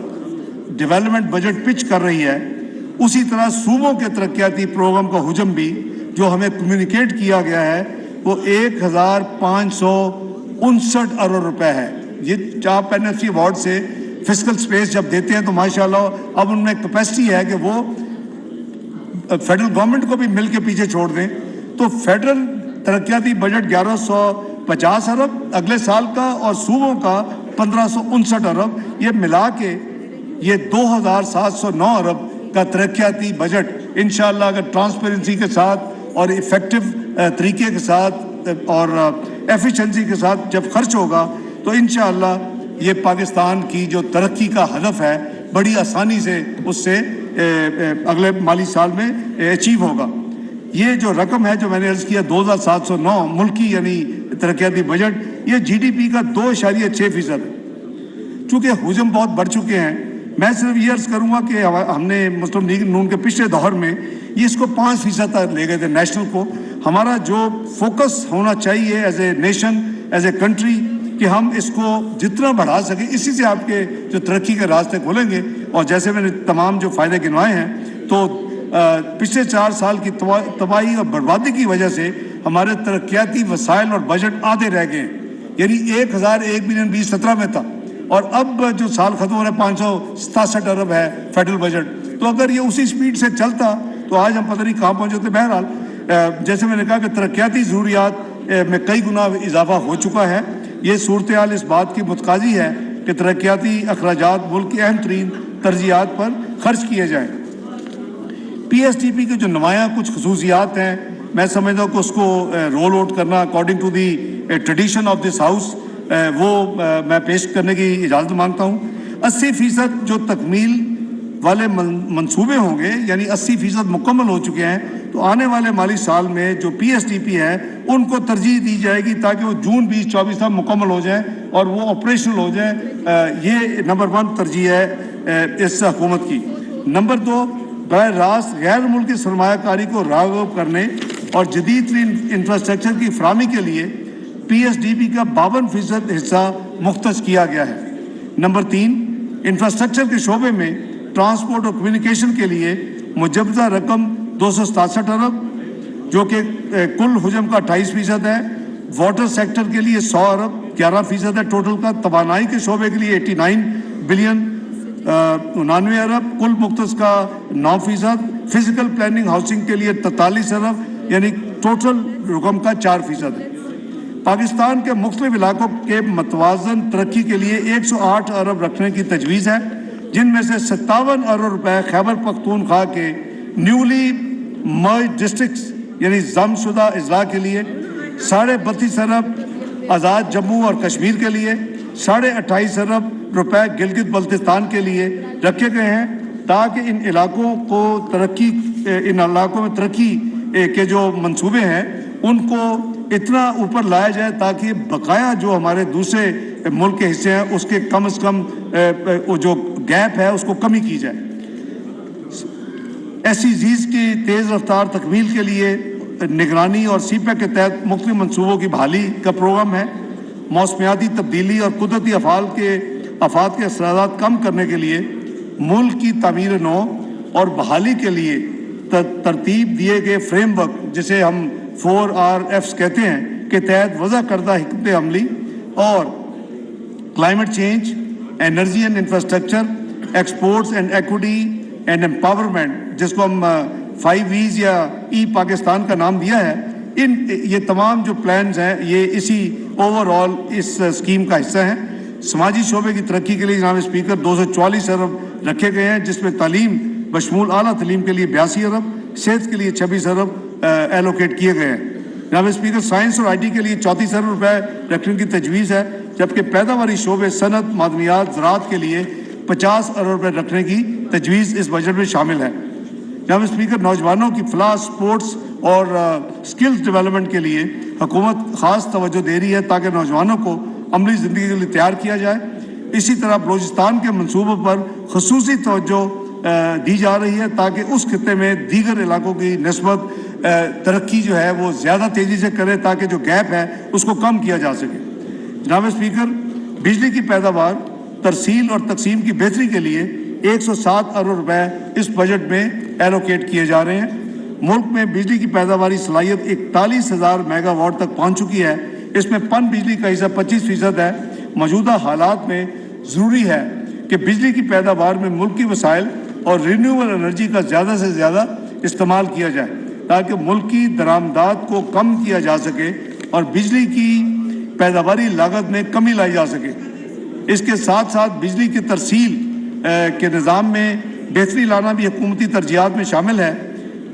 डेवलपमेंट बजट पिच कर रही है, उसी तरह सूबों के तरक्याती प्रोग्राम का हुजम भी जो हमें कम्युनिकेट किया गया है वो 1559 अरब रुपए है। ये आप NFC अवार्ड से फिस्कल स्पेस जब देते हैं तो माशाल्लाह अब उनमें कैपेसिटी है कि वो फेडरल गवर्नमेंट को भी मिल के पीछे छोड़ दें। तो फेडरल तरक्याती बजट 1150 अरब अगले साल का और सूबों का 1559 अरब, ये मिला के ये 2709 अरब का तरक्याती बजट इंशाअल्लाह अगर ट्रांसपेरेंसी के साथ और इफ़ेक्टिव तरीके के साथ और एफिशिएंसी के साथ जब खर्च होगा तो इंशाअल्लाह ये पाकिस्तान की जो तरक्की का हदफ है बड़ी आसानी से उससे अगले माली साल में अचीव होगा। ये जो रकम है जो मैंने अर्ज़ किया 2709 मुल्की यानी तरक्याती बजट, ये GDP का 2.6% है। चूँकि हुजम बहुत बढ़ चुके हैं, मैं सिर्फ ये अर्ज़ करूँगा कि हमने मुस्लिम लीग नून के पिछले दौर में ये इसको 5% तक ले गए थे नेशनल को। हमारा जो फोकस होना चाहिए as a nation, as a country, कि हम इसको जितना बढ़ा सकें, इसी से आपके जो तरक्की के रास्ते खोलेंगे। और जैसे मैंने तमाम जो फ़ायदे गिनवाए हैं, तो पिछले 4 साल की तबाही और बर्बादी की वजह से हमारे तरक्याती वसाइल और बजट आधे रह गए। यानी 1001 बिलियन 2017 में था और अब जो साल खत्म हो रहा है 567 अरब है फेडरल बजट। तो अगर ये उसी स्पीड से चलता तो आज हम पता नहीं कहाँ पहुँचे थे। बहरहाल जैसे मैंने कहा कि तरक्याती ज़रूरियात में कई गुना इजाफा हो चुका है। ये सूरत हाल इस बात की मुतकाजी है कि तरक्याती अखराजात मुल्क की अहम तरीन तरजीहात पर खर्च किए जाएँ। PSDP के जो नुमायाँ कुछ खसूसियात हैं, मैं समझता हूँ कि उसको रोल आउट करना according to the tradition of this house, वो मैं पेश करने की इजाज़त मांगता हूँ। 80% जो तकमील वाले मंसूबे होंगे, यानी 80% मुकम्मल हो चुके हैं, तो आने वाले माली साल में जो PSDP है उनको तरजीह दी जाएगी ताकि वो जून 2024 तक मुकम्मल हो जाए और वो ऑपरेशनल हो जाए। ये नंबर 1 तरजीह है इस हुकूमत की। नंबर 2, बराह रास्त गैर मुल्की सरमायाकारी को राग़िब करने और जदीद इंफ्रास्ट्रक्चर की फराहमी के लिए PSDP का 52% हिस्सा मुख्तस किया गया है। नंबर 3, इंफ्रास्ट्रक्चर के शोबे में ट्रांसपोर्ट और कम्युनिकेशन के लिए मुजवजा रकम 267 अरब जो कि कुल हुजम का 28% है, वाटर सेक्टर के लिए 100 अरब 11% है टोटल का, तवानाई के शोबे के लिए 89 बिलियन 99 अरब, कुल मुख्तस का 9%, फिजिकल प्लानिंग हाउसिंग के लिए 43 अरब, यानी टोटल रकम का 4% है। पाकिस्तान के मुख्तलिफ इलाकों के मतवाजन तरक्की के लिए 108 अरब रखने की तजवीज़ है, जिनमें से 57 अरब रुपए खैबर पख्तूनख्वा के न्यूली मर्ज डिस्ट्रिक्ट्स यानी जमशुदा अजला के लिए, 32.5 अरब आज़ाद जम्मू और कश्मीर के लिए, 28.5 अरब रुपए गिलगित बल्तिस्तान के लिए रखे गए हैं, ताकि इन इलाकों में तरक्की के जो मंसूबे हैं उनको इतना ऊपर लाया जाए ताकि बकाया जो हमारे दूसरे मुल्क के हिस्से हैं उसके कम से कम जो गैप है उसको कमी की जाए। SEZs की तेज़ रफ्तार तकमील के लिए निगरानी और CPEC के तहत मुख्तलिफ मनसूबों की बहाली का प्रोग्राम है। मौसमियाती तब्दीली और कुदरती आफात के असरात कम करने के लिए मुल्क की तामीर नौ और बहाली के लिए तरतीब दिए गए फ्रेमवर्क जिसे हम 4RFs कहते हैं के तहत वज़ा करदा हिकमत अमली और climate change, energy and infrastructure, exports and equity and empowerment, जिसको हम 5E's या पाकिस्तान का नाम दिया है, ये तमाम जो प्लान्स हैं ये इसी ओवरऑल इस स्कीम का हिस्सा हैं। समाजी शोबे की तरक्की के लिए जनाब स्पीकर 244 अरब रखे गए हैं, जिसमें तालीम बशमूल आला तालीम के लिए 82 अरब, सेहत के लिए 26 अरब एलोकेट किए गए हैं। जनाब स्पीकर साइंस और IT के लिए 34 अरब रुपए रखने की तजवीज़ है, जबकि पैदावारी शोबे सनत, मादनियात, ज़राअत के लिए 50 अरब रुपए रखने की तजवीज़ इस बजट में शामिल है। जनाब स्पीकर नौजवानों की फलाह, स्पोर्ट्स और स्किल्स डेवलपमेंट के लिए हुकूमत ख़ास तवज्जो दे रही है ताकि नौजवानों को अमली ज़िंदगी के लिए तैयार किया जाए। इसी तरह बलूचिस्तान के मनसूबों पर खसूसी तवज्जो दी जा रही है ताकि उस खित्ते में दीगर इलाकों की निस्बत तरक्की जो है वो ज़्यादा तेज़ी से करे ताकि जो गैप है उसको कम किया जा सके। जनाब स्पीकर बिजली की पैदावार, तरसील और तकसीम की बेहतरी के लिए 107 अरब रुपए इस बजट में एलोकेट किए जा रहे हैं। मुल्क में बिजली की पैदावारी सलाहियत 41,000 मेगावाट तक पहुँच चुकी है। इसमें पन बिजली का हिस्सा 25% है। मौजूदा हालात में ज़रूरी है कि बिजली की पैदावार में मुल्क की वसाइल और रिन्यूएबल एनर्जी का ज़्यादा से ज़्यादा इस्तेमाल किया जाए ताकि मुल्क की दरामदात को कम किया जा सके और बिजली की पैदावारी लागत में कमी लाई जा सके। इसके साथ साथ बिजली की तरसील के निज़ाम में बेहतरी लाना भी हुकूमती तरजीहात में शामिल है।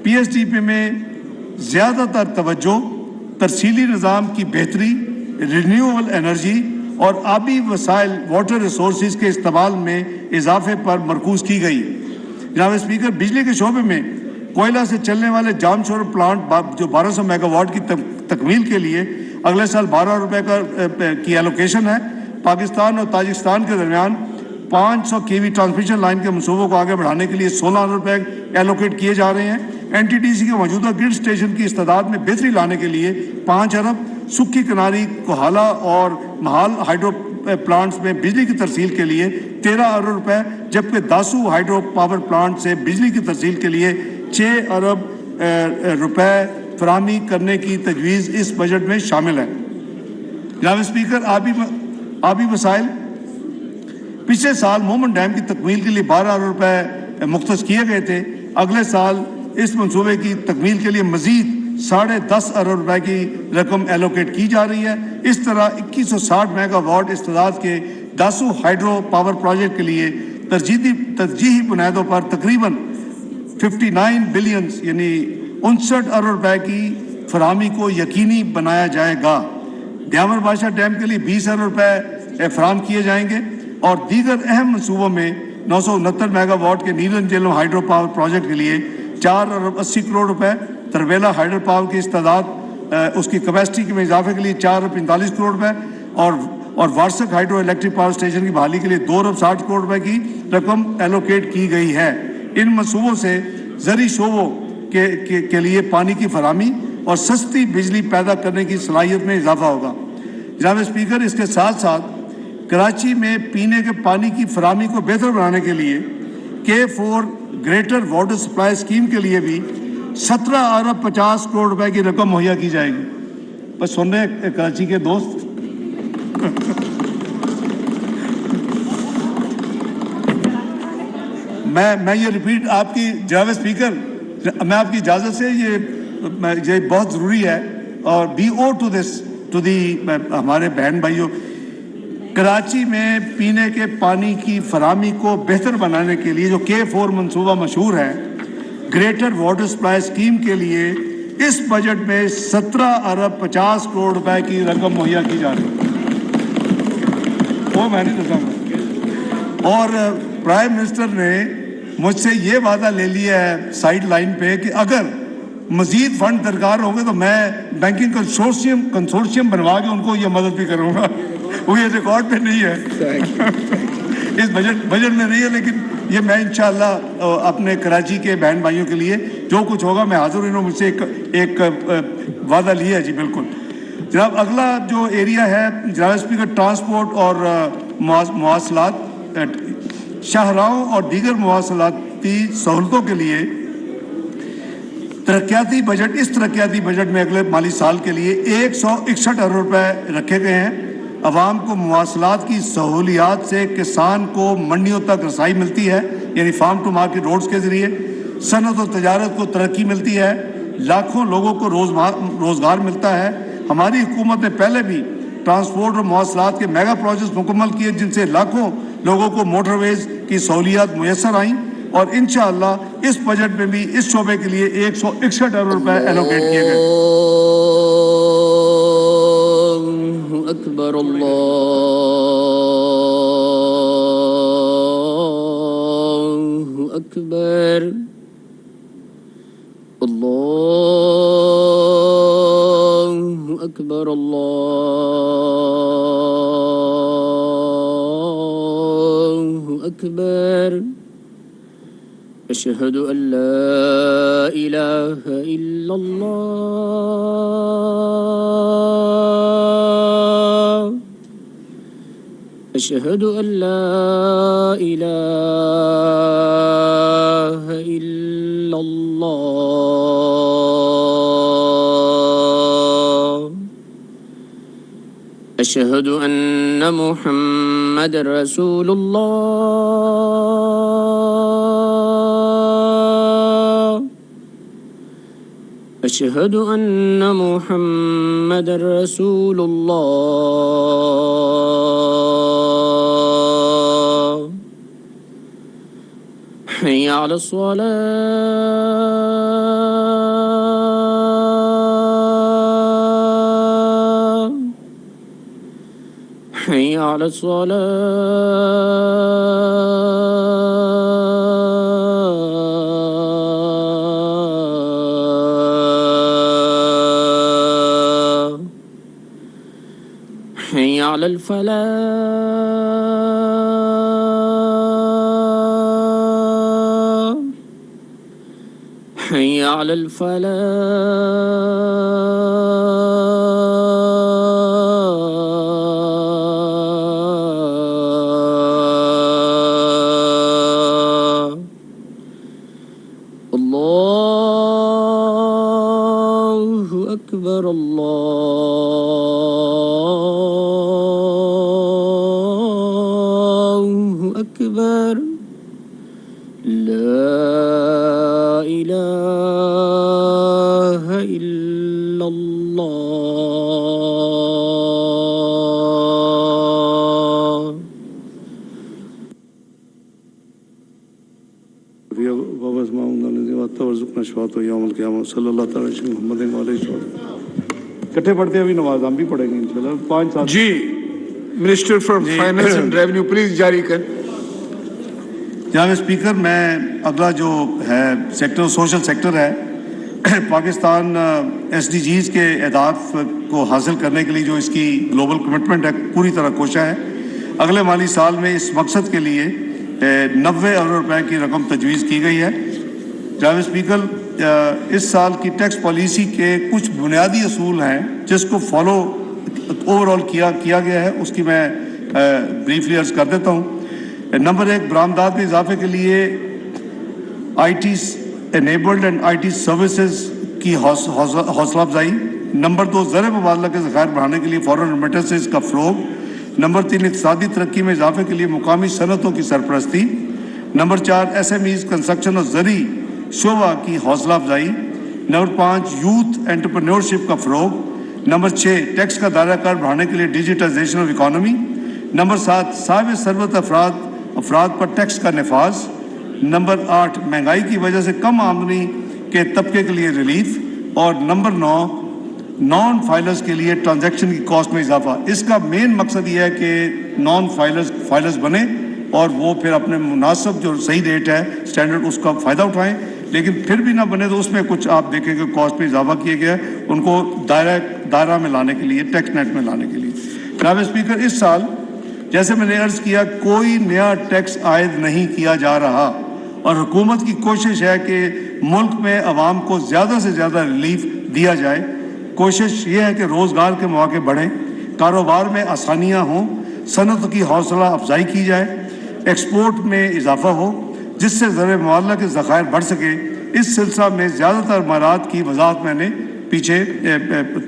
PSDP में ज़्यादातर तवज्जो तरसीली निज़ाम की बेहतरी, रिन्यूएबल एनर्जी और आबी वसाइल वाटर रिसोर्सेज के इस्तेमाल में इजाफे पर मरकूज़ की गई। जनाब स्पीकर बिजली के शोबे में कोयला से चलने वाले जामशोर प्लांट जो 1200 मेगावाट की तकमील के लिए अगले साल 12 रुपए की एलोकेशन है। पाकिस्तान और ताजिकिस्तान के दरमियान 500 kV ट्रांसमिशन लाइन के मनसूबों को आगे बढ़ाने के लिए 16 अरब रुपए एलोकेट किए जा रहे हैं। NTTC के मौजूदा ग्रिड स्टेशन की इस्तादाद में बेहतरी लाने के लिए 5 अरब, सुक्की किनारी, कोहाला और महाल हाइड्रो प्लांट्स में बिजली की तरसील के लिए 13 अरब रुपए, जबकि दासू हाइड्रो पावर प्लांट से बिजली की तरसील के लिए 6 अरब रुपए फराहमी करने की तजवीज़ इस बजट में शामिल है। जनाब स्पीकर आबी वसाइल, पिछले साल मोमन डैम की तकमील के लिए 12 अरब रुपए मुख्तस किए गए थे। अगले साल इस मंसूबे की तकमील के लिए मजीद 10.5 अरब रुपए की रकम एलोकेट की जा रही है। इस तरह 2160 मेगावाट इस्तेदाद के दासू हाइड्रो पावर प्रोजेक्ट के लिए तरजीही बुनियादों पर तकरीबन 59 बिलियन यानी 59 अरब रुपए की फराहमी को यकीनी बनाया जाएगा। द्यावर बादशाह डैम के लिए 20 अरब रुपए फराहम किए जाएंगे और दीगर अहम मनसूबों में 969 मेगावाट के नीलम झेलम हाइड्रो पावर प्रोजेक्ट के लिए 4 अरब 80 करोड़ रुपए, तरबेला हाइड्रो पावर की इस्तादाद उसकी कैपेसिटी में इजाफे के लिए 4 अरब 45 करोड़ रुपए और वार्षिक हाइड्रो इलेक्ट्रिक पावर स्टेशन की बहाली के लिए 2 अरब 60 करोड़ रुपए की रकम एलोकेट की गई है। इन मनसूबों से ज़री शोबों के लिए पानी की फराहमी और सस्ती बिजली पैदा करने की सलाहियत में इजाफा होगा। जनाब स्पीकर, इसके साथ साथ कराची में पीने के पानी की फराहमी को बेहतर बनाने के लिए K4 greater water supply scheme के लिए भी 17 अरब 50 करोड़ रुपए की रकम मुहैया की जाएगी। बस सुन रहे हैं कराची के दोस्त। मैं ये रिपीट आपकी जनाब स्पीकर, मैं आपकी इजाज़त से ये बहुत ज़रूरी है और we owe to this to the हमारे बहन भाइयों, कराची में पीने के पानी की फराहमी को बेहतर बनाने के लिए जो K4 मंसूबा मशहूर है, ग्रेटर वाटर सप्लाई स्कीम के लिए इस बजट में 17 अरब 50 करोड़ रुपए की रकम मुहैया की जा रही है। वो मैं नहीं बताऊंगा। और प्राइम मिनिस्टर ने मुझसे ये वादा ले लिया है साइड लाइन पे कि अगर मजीद फंड दरकार होंगे तो मैं बैंकिंग कंसोर्शियम बनवा के उनको ये मदद भी करूंगा। वो ये रिकॉर्ड पे नहीं है इस बजट में नहीं है, लेकिन ये मैं इंशाअल्लाह अपने कराची के बहन भाइयों के लिए जो कुछ होगा मैं हाजिर। इन्होंने मुझसे एक वादा लिया है जी, बिल्कुल जनाब। अगला जो एरिया है जनाब स्पीकर, ट्रांसपोर्ट और मवासलात, शाहराहों और दीगर मवासलाती सहूलतों के लिए तरक्याती बजट, इस तरक्याती बजट में अगले माली साल के लिए 161 अरब रुपए रखे गए हैं। अवाम को मवासलात की सहूलियात से किसान को मंडियों तक रसाई मिलती है, यानी फार्म टू मार्केट रोड्स के ज़रिए सनत और तजारत को तरक्की मिलती है, लाखों लोगों को रोज़गार मिलता है। हमारी हुकूमत ने पहले भी ट्रांसपोर्ट और मवासलात के मेगा प्रोजेक्ट्स मुकम्मल किए जिनसे लाखों लोगों को मोटरवेज की सहूलियात मुयसर आईं और इंशाअल्लाह इस बजट में भी इस शोबे के लिए 161 अरब रुपए एलोकेट किए गए। अकबर, अल्लाहु अकबर, अल्लाहु अकबर, अल्लाहु अकबर। अशहदु अल्ला इलाहा इल्लल्लाह, अशहदु अल्ला इलाहा इल्लल्लाह, अशहदु अन्ना मुहम्मदर रसूलुल्लाह, अशहदु अन्ना मुहम्मदर रसूलुल्लाह। हय्या अलस सलाह, हय्या अलस सलाह, हय्या अलल फलाह, हय्या अलल फलाह। अल्लाहु अकबर, अल्लाहु अकबर, ला इलाहा इल्लल्लाह। इकट्ठे पढ़ते हैं, अभी नमाज हम भी पढ़ेंगे इंशाल्लाह 5-7 जी। Minister for finance and revenue please जारी कर। जनाब स्पीकर, मैं अगला जो है सेक्टर सोशल सेक्टर है, पाकिस्तान SDGs के अहदाफ को हासिल करने के लिए जो इसकी ग्लोबल कमिटमेंट है पूरी तरह कोशा है। अगले माली साल में इस मकसद के लिए 90 अरब रुपए की रकम तजवीज़ की गई है। जनाब स्पीकर, इस साल की टैक्स पॉलिसी के कुछ बुनियादी असूल हैं जिसको फॉलो ओवरऑल किया गया है, उसकी मैं ब्रीफली अर्ज कर देता हूँ। नंबर 1, बरामदात में इजाफे के लिए IT enabled and IT services की हौसला अफजाई। नंबर 2, ज़र मुबादला के ज़खायर बढ़ाने के लिए फॉरेन रेमिटेंसेस का फ़रोग़। नंबर 3, इक़्तिसादी तरक्की में इजाफे के लिए मुकामी सनतों की सरपरस्ती। नंबर 4, SMEs कंस्ट्रक्शन और ज़री शोबा की हौसला अफजाई। नंबर 5, यूथ एंटरप्रेन्योरशिप का फ़रोग़। नंबर 6, टैक्स का दायरा कार बढ़ाने के लिए डिजिटाइजेशन ऑफ इकॉनमी। नंबर 7, साहिब सरबत अफराद पर टैक्स का नफाज। नंबर 8, महंगाई की वजह से कम आमदनी के तबके के लिए रिलीफ। और नंबर 9, नॉन फाइलर्स के लिए ट्रांजैक्शन की कॉस्ट में इजाफा। इसका मेन मकसद ये है कि नॉन फाइलर्स बने और वो फिर अपने मुनासिब जो सही रेट है स्टैंडर्ड उसका फ़ायदा उठाएं, लेकिन फिर भी ना बने तो उसमें कुछ आप देखेंगे कॉस्ट में इजाफा किया गया है उनको दायरा में लाने के लिए, टैक्स नेट में लाने के लिए। जनाब स्पीकर, इस साल जैसे मैंने अर्ज़ किया कोई नया टैक्स आयद नहीं किया जा रहा और हुकूमत की कोशिश है कि मुल्क में आवाम को ज़्यादा से ज़्यादा रिलीफ दिया जाए। कोशिश ये है कि रोज़गार के मौके बढ़ें, कारोबार में आसानियाँ हों, सनत की हौसला अफजाई की जाए, एक्सपोर्ट में इजाफा हो जिससे ज़र मुबादला के ज़खायर बढ़ सके। इस सिलसिला में ज़्यादातर मामलात की वजाहत मैंने पीछे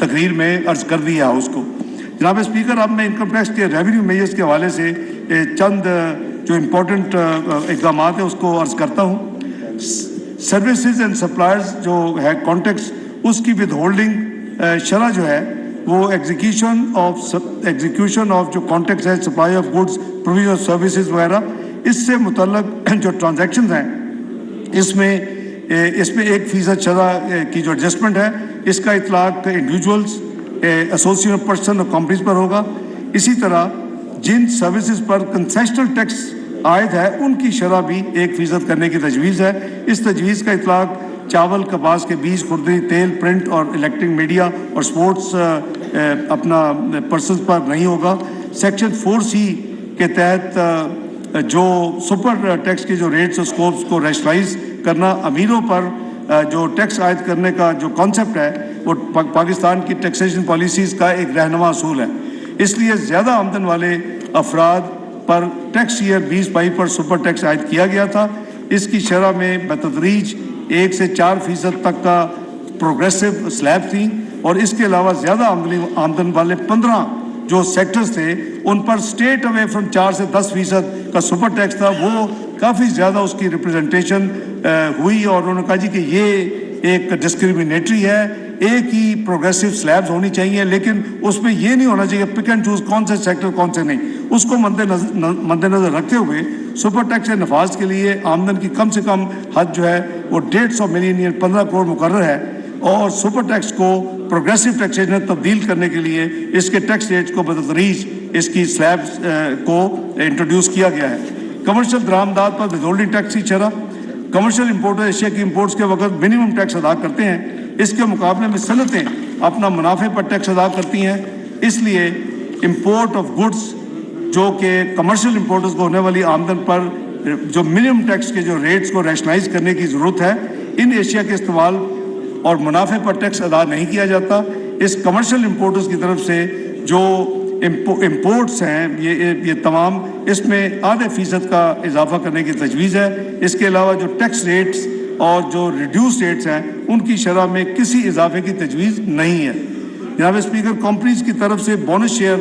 तकरीर में अर्ज़ कर दिया है उसको। जनाब स्पीकर, अब मैं इनकम टैक्स के रेवेन्यू मेजर्स के हवाले से चंद जो इम्पोर्टेंट इक़दाम है उसको अर्ज़ करता हूँ। सर्विसेज एंड सप्लायर्स जो है कॉन्टेक्स उसकी विद होल्डिंग शरह जो है वो एग्जीक्यूशन ऑफ जो कॉन्टेक्ट है supply of goods, provision of services वगैरह, इससे मुतल्लक जो ट्रांजैक्शन हैं इसमें 1% शरह की जो एडजस्टमेंट है इसका इतलाक इंडिविजुअल्स, एसोसिएशन पर्सन और कंपनीज पर होगा। इसी तरह जिन सर्विसेज पर कंसेशनल टैक्स आयद है उनकी शरह भी 1% करने की तजवीज़ है। इस तजवीज़ का इतलाक चावल, कपास के बीज, खुर्दनी, तेल, प्रिंट और इलेक्ट्रिक मीडिया और स्पोर्ट्स अपना पर्सन पर नहीं होगा। सेक्शन 4C के तहत जो सुपर टैक्स के जो रेट्स और स्कोप्स को रैशनलाइज करना, अमीरों पर जो टैक्स आयद करने का जो कॉन्सेप्ट है वो पाकिस्तान की टैक्सेशन पॉलिसीज़ का एक रहनुमा असूल है। इसलिए ज़्यादा आमदन वाले अफराद पर टैक्स ईयर 2022 पर सुपर टैक्स आयद किया गया था। इसकी शरह में बतदरीज 1 से 4% तक का प्रोग्रेसिव स्लैब थी और इसके अलावा ज़्यादा आमदन वाले 15 जो सेक्टर्स थे उन पर स्टेट अवे फ्रॉम 4 से 10% का सुपर टैक्स था। वो काफ़ी ज़्यादा उसकी रिप्रेजेंटेशन हुई और उन्होंने कहा जी कि ये एक डिस्क्रिमिनेटरी है, एक ही प्रोग्रेसिव स्लैब्स होनी चाहिए, लेकिन उसमें ये नहीं होना चाहिए पिक एंड चूज कौन से सेक्टर कौन से नहीं। उसको मद्देनज़र रखते हुए सुपर टैक्स के नफाज के लिए आमदन की कम से कम हद जो है वो 150 मिलियन या 15 करोड़ मुकर्रर है और सुपर टैक्स को प्रोग्रेसिव टैक्सेशन में तब्दील करने के लिए इसके टैक्स रेट्स को बतदरीज इसकी स्लैब्स को इंट्रोड्यूस किया गया है। कमर्शियल दरामदात पर विथहोल्डिंग टैक्स की शरह, कमर्शियल इम्पोर्टर एशिया की इम्पोर्ट्स के वक्त मिनिमम टैक्स अदा करते हैं, इसके मुकाबले में सनतें अपना मुनाफे पर टैक्स अदा करती हैं। इसलिए इम्पोर्ट ऑफ गुड्स जो कि कमर्शियल इम्पोर्टर्स को होने वाली आमदन पर जो मिनिमम टैक्स के जो रेट्स को रैशनलाइज करने की ज़रूरत है, इन एशिया के इस्तेमाल और मुनाफे पर टैक्स अदा नहीं किया जाता। इस कमर्शियल इम्पोर्टर्स की तरफ से जो इम्पोर्ट्स हैं ये तमाम इसमें आधे फीसद का इजाफा करने की तजवीज़ है। इसके अलावा जो टैक्स रेट्स और जो रिड्यूस रेट्स हैं उनकी शरह में किसी इजाफे की तजवीज़ नहीं है। जनाब स्पीकर, कंपनीज की तरफ से बोनस शेयर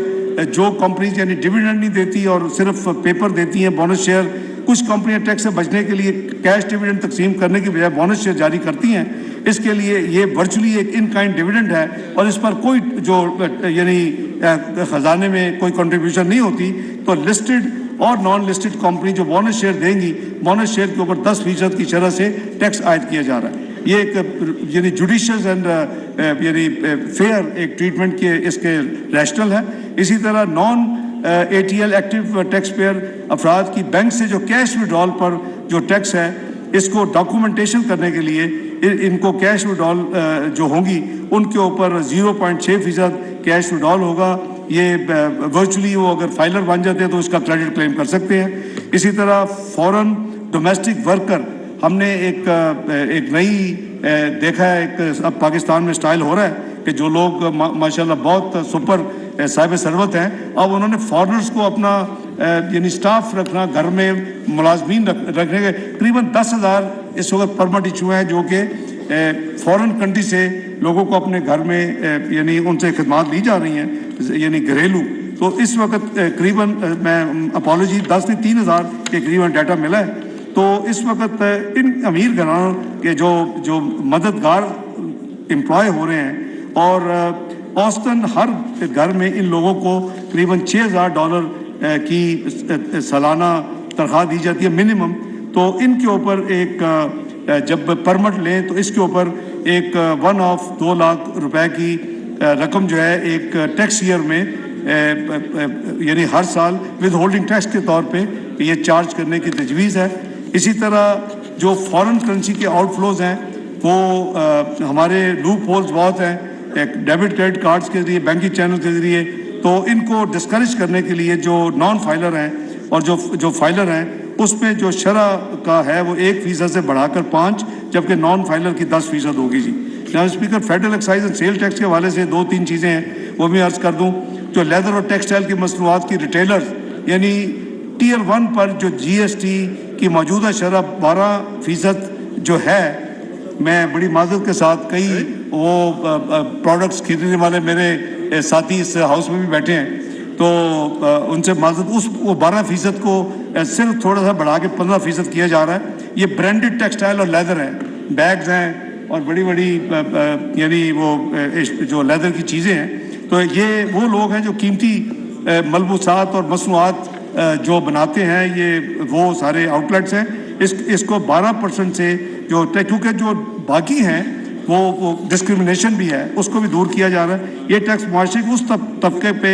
जो कंपनीज यानी डिविडेंड नहीं देती और सिर्फ पेपर देती हैं बोनस शेयर, कुछ कंपनियां टैक्स से बचने के लिए कैश डिविडेंड तकसीम करने की बजाय बोनस शेयर जारी करती हैं। इसके लिए ये वर्चुअली एक इन काइंड डिविडेंड है और इस पर कोई जो यानी खजाने में कोई कंट्रीब्यूशन नहीं होती। तो लिस्टेड और नॉन लिस्टेड कंपनी जो बोनस शेयर देंगी, बोनस शेयर के ऊपर 10% की शरह से टैक्स आयद किया जा रहा है। ये एक यानी जुडिशियस एंड यानी फेयर एक ट्रीटमेंट के इसके रैशनल है। इसी तरह non ATL active tax payer अफराद की बैंक से जो कैश विड्रॉल पर जो टैक्स है इसको डॉक्यूमेंटेशन करने के लिए इनको कैश विड्रॉल जो होंगी उनके ऊपर 0.6% कैश विड्रॉल होगा। ये वर्चुअली वो अगर फाइलर बन जाते हैं तो इसका क्रेडिट क्लेम कर सकते हैं। इसी तरह फॉरेन डोमेस्टिक वर्कर हमने एक नई देखा है, एक अब पाकिस्तान में स्टाइल हो रहा है कि जो लोग माशाल्लाह बहुत सुपर साहिब सरवत हैं, अब उन्होंने फॉरेनर्स को अपना यानी स्टाफ रखना, घर में मुलाजमीन रखने के करीबन 10,000 इस वक्त परमिट इशू हैं जो कि फॉरेन कंट्री से लोगों को अपने घर में यानी उनसे खिदमात ली जा रही हैं यानी घरेलू, तो इस वक्त करीबन मैं अपॉलोजी 10 से 3,000 के करीबन डाटा मिला है। तो इस वक्त इन अमीर घरानों के जो मददगार एम्प्लॉय हो रहे हैं और औसतन हर घर में इन लोगों को करीबन $6,000 की सालाना तनख्वाह दी जाती है मिनिमम। तो इनके ऊपर एक जब परमिट लें तो इसके ऊपर एक 1 ऑफ 2 लाख रुपए की रकम जो है एक टैक्स ईयर में यानी हर साल विद होल्डिंग टैक्स के तौर पे ये चार्ज करने की तजवीज़ है। इसी तरह जो फॉरेन करेंसी के आउटफ्लोज हैं वो हमारे लूप होल्स बहुत हैं एक डेबिट क्रेडिट कार्ड्स के जरिए, बैंकिंग चैनल के ज़रिए, तो इनको डिस्करेज करने के लिए जो नॉन फाइलर हैं और जो फाइलर हैं उसमें जो शरह का है वो 1% से बढ़ाकर 5, जबकि नॉन फाइलर की 10% होगी जी। जनाब speaker, federal excise and sale tax के हवाले से 2-3 चीज़ें हैं वो भी अर्ज़ कर दूँ। जो लेदर और टेक्सटाइल की मसनूआत की रिटेलर्स यानी टियर 1 पर जो GST की मौजूदा शरह 12% जो है, मैं बड़ी माजरत के साथ कई वो प्रोडक्ट्स खरीदने वाले मेरे साथी इस हाउस में भी बैठे हैं, तो उनसे माजरत वो 12% को सिर्फ थोड़ा सा बढ़ा के 15% किया जा रहा है। ये ब्रांडेड टेक्सटाइल और लेदर है, बैग्स हैं और बड़ी बड़ी यानी वो जो लेदर की चीज़ें हैं, तो ये वो लोग हैं जो कीमती मलबूसात और मसनूआत जो बनाते हैं, ये वो सारे आउटलेट्स हैं। इसको 12% से जो क्योंकि जो बाकी हैं वो डिस्क्रिमिनेशन भी है, उसको भी दूर किया जा रहा है। ये टैक्स मुआशरे के उस तबके पे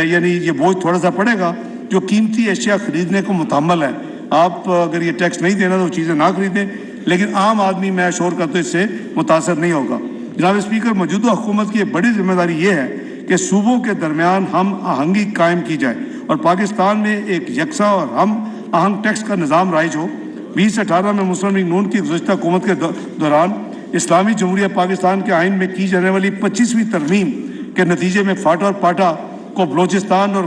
यानी ये बोझ थोड़ा सा पड़ेगा जो कीमती अशिया खरीदने को मुतहम्मल है। आप अगर ये टैक्स नहीं देना तो चीज़ें ना खरीदें, लेकिन आम आदमी मैं श्योर करता हूँ इससे मुतासर नहीं होगा। जनाब स्पीकर, मौजूदा हुकूमत की बड़ी जिम्मेदारी ये है कि सूबों के दरमियान हम आहंगी कायम की जाए और पाकिस्तान में एक यकसा और हम आहंग टैक्स का निज़ाम राइज हो। 2018 में मुस्लिम लीग नून की गुज़श्ता हुकूमत के दौरान इस्लामी जमहूरिया पाकिस्तान के आइन में की जाने वाली 25वीं तरमीम के नतीजे में फाटा और पाटा को बलोचिस्तान और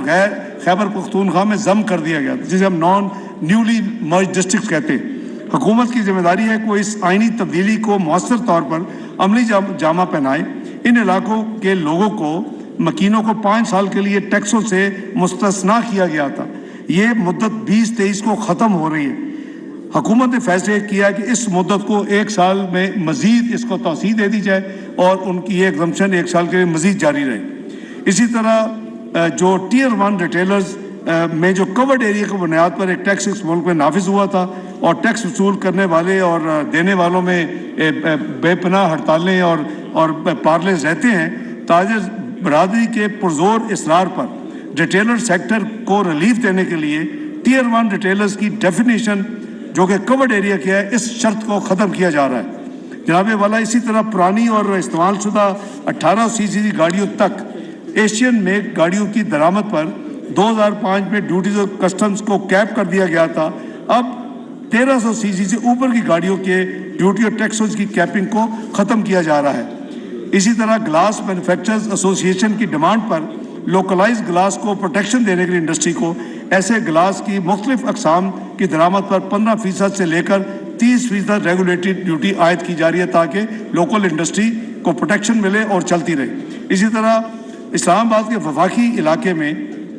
खैबर पख्तूनख्वा में ज़म कर दिया गया, जिसे हम नॉन न्यूली मर्ज डिस्ट्रिक्ट कहते हैं। हुकूमत की जिम्मेदारी है कि वो इस आइनी तब्दीली को मौसर तौर पर अमली जामा पहनाए। इन इलाकों के लोगों को मकीनों को 5 साल के लिए टैक्सों से मुस्तस्ना किया गया था। ये मुद्दत 2023 को ख़त्म हो रही है। हुकूमत ने फैसले किया कि इस मुद्दत को 1 साल में मज़ीद इसको तौसीह दे दी जाए और उनकी ये एग्जम्पशन 1 साल के लिए मज़ीद जारी रहे। इसी तरह जो टियर 1 रिटेलर्स में जो कवर्ड एरिया की बुनियाद पर एक टैक्स इस मुल्क में नाफिज हुआ था और टैक्स वसूल करने वाले और देने वालों में बेपनाह हड़तालें और पार्लेज रहते हैं। ताजिर बरादरी के पुरजोर इसरार पर रिटेलर सेक्टर को रिलीफ देने के लिए टियर 1 रिटेलर्स की डेफिनेशन जो कि कवर्ड एरिया की है, इस शर्त को ख़त्म किया जा रहा है। जनाब वाला, इसी तरह पुरानी और इस्तेमाल शुदा 18 सीसी गाड़ियों तक एशियन मेक गाड़ियों की दरामद पर 2005 में ड्यूटीज और कस्टम्स को कैप कर दिया गया था। अब 1300 सीसी से ऊपर की गाड़ियों के ड्यूटी और टैक्सेस की कैपिंग को ख़त्म किया जा रहा है। इसी तरह ग्लास मैन्युफैक्चरर्स एसोसिएशन की डिमांड पर लोकलाइज ग्लास को प्रोटेक्शन देने के लिए इंडस्ट्री को ऐसे ग्लास की मुख्तलिफ अकसाम की दरामद पर 15% से लेकर 30% रेगुलेटरी ड्यूटी आयद की जा रही है ताकि लोकल इंडस्ट्री को प्रोटेक्शन मिले और चलती रहे। इसी तरह इस्लामाबाद के वफाकी इलाके में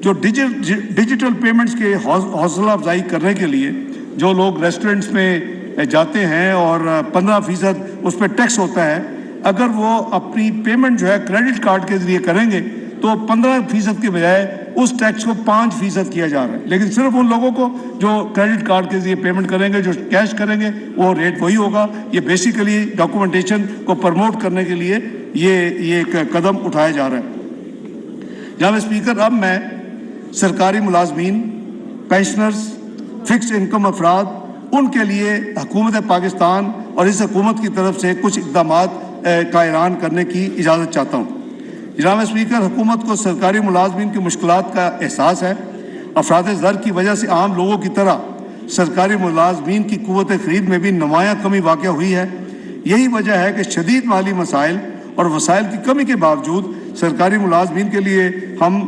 जो डिजिटल पेमेंट्स के हौसला अफजाई करने के लिए जो लोग रेस्टोरेंट्स में जाते हैं और 15% उस पर टैक्स होता है, अगर वो अपनी पेमेंट जो है क्रेडिट कार्ड के जरिए करेंगे तो 15% के बजाय उस टैक्स को 5% किया जा रहा है। लेकिन सिर्फ उन लोगों को जो क्रेडिट कार्ड के जरिए पेमेंट करेंगे, जो कैश करेंगे, वो रेट वही होगा। ये बेसिकली डॉक्यूमेंटेशन को प्रमोट करने के लिए ये एक कदम उठाया जा रहा है। जनाब स्पीकर, अब मैं सरकारी मुलाजमीन, पेंशनर्स, फिक्स इनकम अफराद, उनके लिए हुकूमत पाकिस्तान और इस हुकूमत की तरफ से कुछ इक़दामात का ऐलान करने की इजाज़त चाहता हूँ। जनाब स्पीकर, हुकूमत को सरकारी मुलाजमीन की मुश्किलात का एहसास है। अफराद ज़र की वजह से आम लोगों की तरह सरकारी मुलाजमीन की कुव्वत ख़रीद में भी नुमायाँ कमी वाक़ हुई है। यही वजह है कि शदीद माली मसाइल और वसाइल की कमी के बावजूद सरकारी मुलाजमीन के लिए हम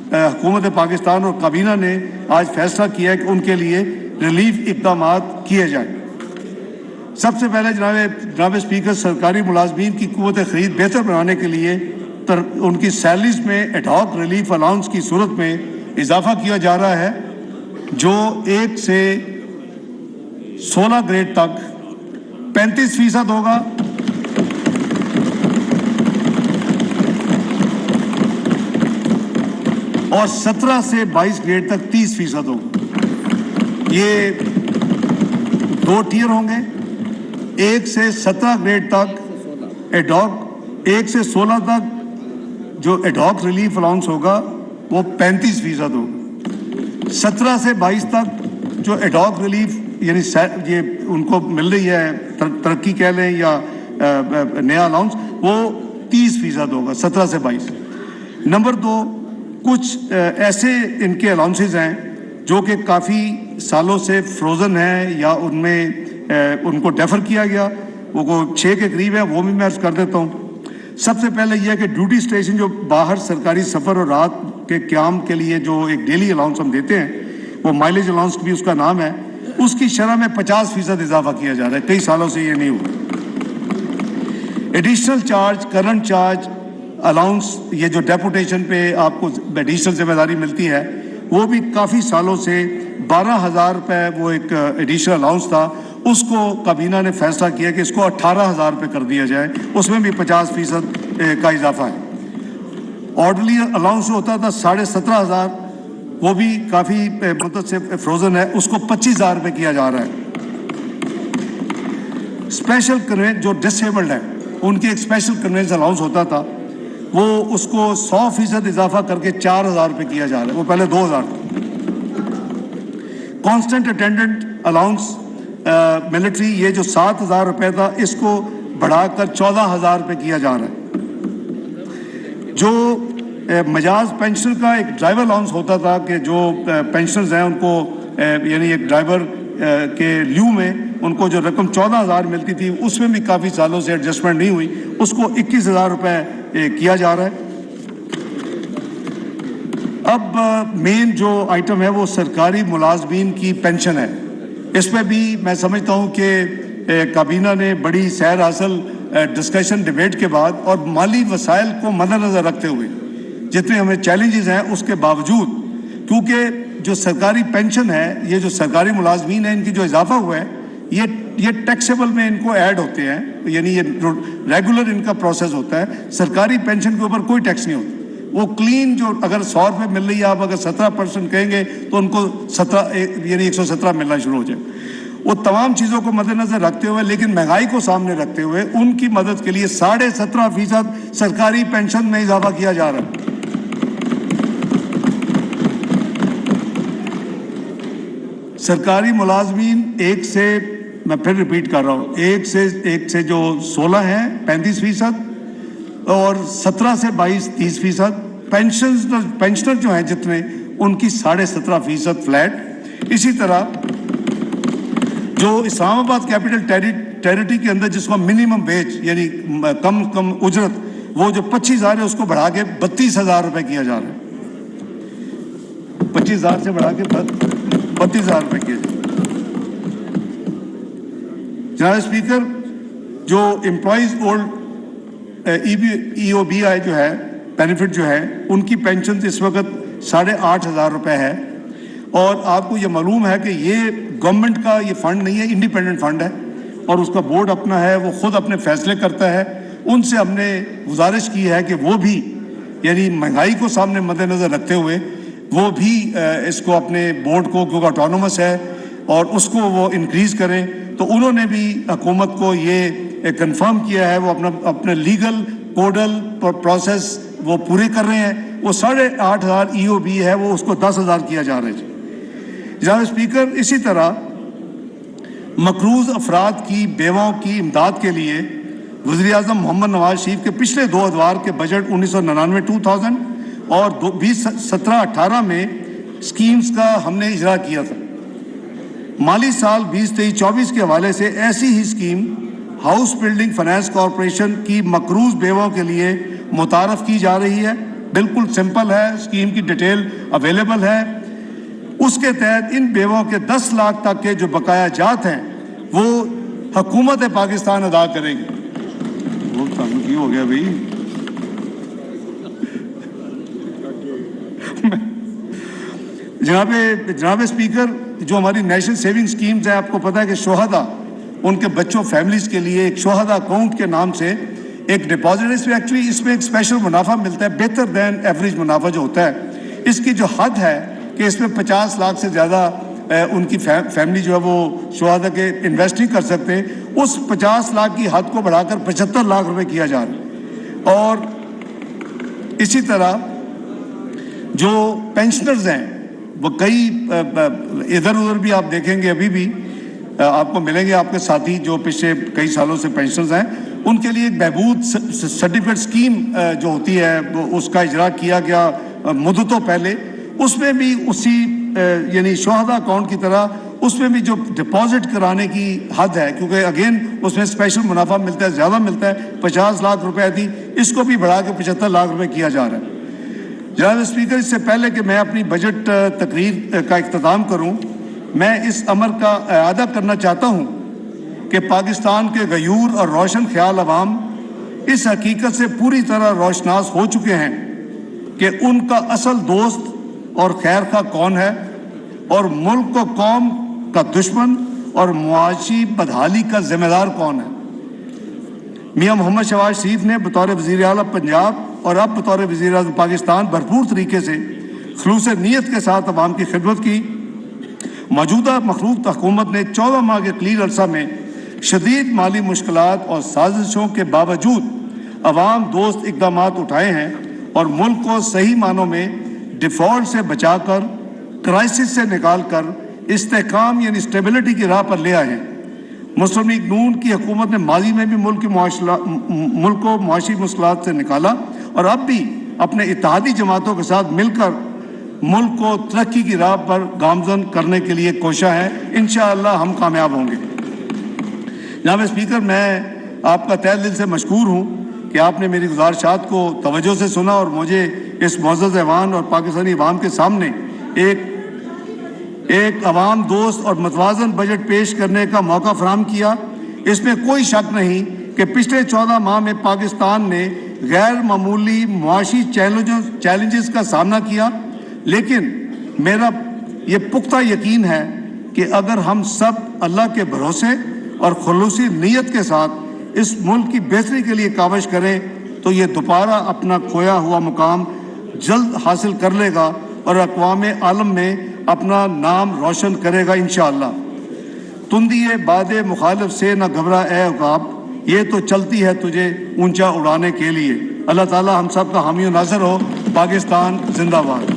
हुकूमत पाकिस्तान और काबीना ने आज फैसला किया है कि उनके लिए रिलीफ इक़दामात किए जाएँ। سب سے پہلے جناب اسپیکر سرکاری ملازمین کی قوت خرید بہتر بنانے کے لیے ان کی سیلریز میں ایڈ ہاک ریلیف الاؤنس کی صورت میں اضافہ کیا جا رہا ہے جو 1 سے 16 گریڈ تک 35% ہوگا اور 17 سے 22 گریڈ تک 30% ہوگا. یہ 2 ٹیئر ہوں گے. 1 سے 17 گریڈ تک ایڈ ہاک 1 سے 16 تک جو ایڈ ہاک ریلیف الاؤنس ہوگا وہ 35% ہوگا. 17 سے 22 تک جو ایڈ ہاک ریلیف یعنی یہ ان کو مل رہی ہے ترقی کہہ لیں یا نیا الاؤنس وہ 30% ہوگا 17 سے 22. نمبر 2 کچھ ایسے ان کے الاؤنسز ہیں جو کہ کافی سالوں سے فروزن ہیں یا ان میں ان کو ڈیفر کیا گیا وہ 6 کے قریب ہے وہ بھی میں عرض کر دیتا ہوں. سب سے پہلے یہ ہے کہ ڈیوٹی اسٹیشن جو باہر سرکاری سفر اور رات کے قیام کے لیے جو ایک ڈیلی الاؤنس ہم دیتے ہیں وہ مائلیج الاؤنس بھی اس کا نام ہے اس کی شرح میں 50% اضافہ کیا جا رہا ہے. کئی سالوں سے یہ نہیں ہوا. Additional charge current charge allowance یہ جو ڈیپوٹیشن پہ آپ کو ایڈیشنل ذمہ داری ملتی ہے وہ بھی کافی سالوں سے 12,000 روپے وہ ایک ایڈیشنل الاؤنس تھا اس کو کابینہ نے فیصلہ کیا کہ اس کو 18,000 روپے کر دیا جائے اس میں بھی 50% کا اضافہ ہے. آرڈرلی الاؤنس جو ہوتا تھا 17,500 وہ بھی کافی مدت سے فروزن ہے اس کو 25,000 روپے کیا جا رہا ہے. اسپیشل کنوینس جو ڈسیبلڈ ہے ان کی ایک اسپیشل کنوینس الاؤنس ہوتا تھا وہ اس کو 100% اضافہ کر کے 4,000 روپے کیا جا رہا ہے وہ پہلے 2,000 تھا. کانسٹنٹ اٹینڈنٹ الاؤنس ملٹری یہ جو 7,000 روپے تھا اس کو بڑھا کر 14,000 روپے کیا جا رہا ہے. جو مجاز پینشنر کا ایک ڈرائیور الاؤنس ہوتا تھا کہ جو پینشنرز ہیں ان کو یعنی ایک ڈرائیور کے لیو میں ان کو جو رقم 14,000 ملتی تھی اس میں بھی کافی سالوں سے ایڈجسٹمنٹ نہیں ہوئی اس کو 21,000 روپے کیا جا رہا ہے. اب مین جو آئٹم ہے وہ سرکاری ملازمین کی پینشن ہے. اس میں بھی میں سمجھتا ہوں کہ کابینہ نے بڑی سیر حاصل ڈسکشن ڈیبیٹ کے بعد اور مالی وسائل کو مد نظر رکھتے ہوئے جتنے ہمیں چیلنجز ہیں اس کے باوجود کیونکہ جو سرکاری پینشن ہے یہ جو سرکاری ملازمین ہیں ان کی جو اضافہ ہوا ہے یہ ٹیکسیبل میں ان کو ایڈ ہوتے ہیں یعنی یہ ریگولر ان کا پروسیس ہوتا ہے. سرکاری پینشن کے اوپر کوئی ٹیکس نہیں ہوتا وہ کلین جو اگر 100 روپے مل رہی ہے آپ اگر 17% کہیں گے تو ان کو 17 یعنی 117 ملنا شروع ہو جائے. وہ تمام چیزوں کو مد نظر رکھتے ہوئے لیکن مہنگائی کو سامنے رکھتے ہوئے ان کی مدد کے لیے 17.5% سرکاری پینشن میں اضافہ کیا جا رہا ہے. سرکاری ملازمین ایک سے میں پھر ریپیٹ کر رہا ہوں ایک سے جو 16 ہیں 35% اور 17 سے 22 30%. پینشنر جو ہیں جتنے ان کی 17.5% فلیٹ. اسی طرح جو اسلام آباد کیپٹل ٹیریٹری کے اندر جس کو منیمم ویج یعنی کم اجرت وہ جو 25,000 ہے اس کو بڑھا کے 32,000 روپے کیا جا رہا ہے. 25,000 سے بڑھا کے 32,000 روپے کیا جا رہا ہے. جناب اسپیکر جو امپلائیز اولڈ ای او بی آئی جو ہے بینیفٹ جو ہے ان کی پینشن اس وقت 8,500 روپے ہے اور آپ کو یہ معلوم ہے کہ یہ گورنمنٹ کا یہ فنڈ نہیں ہے انڈیپینڈنٹ فنڈ ہے اور اس کا بورڈ اپنا ہے وہ خود اپنے فیصلے کرتا ہے. ان سے ہم نے گزارش کی ہے کہ وہ بھی یعنی مہنگائی کو سامنے مد نظر رکھتے ہوئے وہ بھی اس کو اپنے بورڈ کو کیونکہ آٹونومس ہے اور اس کو وہ انکریز کریں. تو انہوں نے بھی حکومت کو یہ کنفرم کیا ہے وہ اپنے لیگل کوڈل پروسیس وہ پورے کر رہے ہیں. وہ 8,500 ای او بی ہے وہ اس کو 10,000 کیا جا رہا ہے. جناب اسپیکر اسی طرح مقروض افراد کی بیواؤں کی امداد کے لیے وزیر اعظم محمد نواز شریف کے پچھلے 2 ادوار کے بجٹ 1999-2000 اور 2017-18 میں اسکیمز کا ہم نے اجرا کیا تھا. مالی سال 2023-24 کے حوالے سے ایسی ہی scheme house building finance corporation کی مقروض بیووں کے لیے متعارف کی جا رہی ہے. بالکل سمپل ہے اسکیم کی ڈیٹیل اویلیبل ہے. اس کے تحت ان بیووں کے 10 لاکھ تک کے جو بقایا جات ہیں وہ हुकूमत पाकिस्तान अदा करेगी। वो काम की हो गया भाई। जनाब स्पीकर, जो हमारी नेशनल सेविंग स्कीम्स है, आपको पता है कि शोहदा, उनके बच्चों, फैमिलीज के लिए एक शोहदा अकाउंट के नाम से एक डिपॉजिट, इसमें एक स्पेशल मुनाफा मिलता है, बेहतर दैन एवरेज मुनाफा जो होता है। इसकी जो हद है कि इसमें 50 लाख से ज़्यादा उनकी फैमिली जो है वो शोहदा के इन्वेस्ट नहीं कर सकते, उस 50 लाख की हद को बढ़ाकर 75 लाख रुपए किया जा रहा है। और इसी तरह जो पेंशनर्स हैं वो कई इधर उधर भी आप देखेंगे, अभी भी आपको मिलेंगे आपके साथी जो पिछले कई सालों से पेंशनर्स हैं, उनके लिए एक बहबूद सर्टिफिकेट स्कीम जो होती है वो उसका इजरा किया गया मुद्दतों पहले। उसमें भी उसी यानी शोहदा अकाउंट की तरह उसमें भी जो डिपॉजिट कराने की हद है, क्योंकि अगेन उसमें स्पेशल मुनाफा मिलता है, ज़्यादा मिलता है, 50 लाख रुपए थी, इसको भी बढ़ा के 75 लाख रुपए किया जा रहा है। जनाब स्पीकर, इससे पहले कि मैं अपनी बजट तकरीर का इख्तिताम करूं, मैं इस अमर का अदा करना चाहता हूं कि पाकिस्तान के गयूर और रोशन ख्याल अवाम इस हकीकत से पूरी तरह रोशनास हो चुके हैं कि उनका असल दोस्त और खैर खा कौन है और मुल्क को कौम का दुश्मन और मुआशी बदहाली का जिम्मेदार कौन है। मियां मोहम्मद शहबाज शरीफ ने बतौर वज़ीर आला पंजाब और अब बतौर वज़ीर आज़म पाकिस्तान भरपूर तरीके से खलूस नीयत के साथ अवाम की खिदमत की। मौजूदा मखलूत हुकूमत ने 14 माह के कलील अरसा में शदीद माली मुश्किलात और साजिशों के बावजूद अवाम दोस्त इकदाम उठाए हैं और मुल्क को सही मानों में डिफ़ॉल्ट से बचाकर, क्राइसिस से निकाल कर इस्तेहकाम यानी स्टेबिलिटी की राह पर ले आए हैं। मुस्लिम लीग नून की हुकूमत ने माजी में भी मुल्क को मुआशी मुश्किलात से निकाला और अब भी अपने इत्तेहादी जमातों के साथ मिलकर मुल्क को तरक्की की राह पर गामजन करने के लिए कोशिश है। इंशाअल्लाह हम कामयाब होंगे। जनाब स्पीकर, मैं आपका तहे दिल से मशकूर हूँ कि आपने मेरी गुजारिशात को तवज्जो से सुना और मुझे इस मुअज़्ज़ज़ ऐवान और पाकिस्तानी अवाम के सामने एक अवाम दोस्त और मुतवाज़न बजट पेश करने का मौका फराहम किया। इसमें कोई शक नहीं कि पिछले 14 माह में पाकिस्तान ने गैर मामूली मुआशी चैलेंजेस का सामना किया, लेकिन मेरा ये पुख्ता यकीन है कि अगर हम सब अल्लाह के भरोसे और खुलूसी नीयत के साथ इस मुल्क की बेहतरी के लिए काविश करें तो ये दोबारा अपना खोया हुआ मुकाम जल्द हासिल कर लेगा और अक़वाम आलम में अपना नाम रोशन करेगा इंशाअल्लाह। तुंदिए बादे मुखालिफ से न घबरा ए उकाब, ये तो चलती है तुझे ऊंचा उड़ाने के लिए। अल्लाह ताला हम सब का हामी नाज़र हो। पाकिस्तान जिंदाबाद।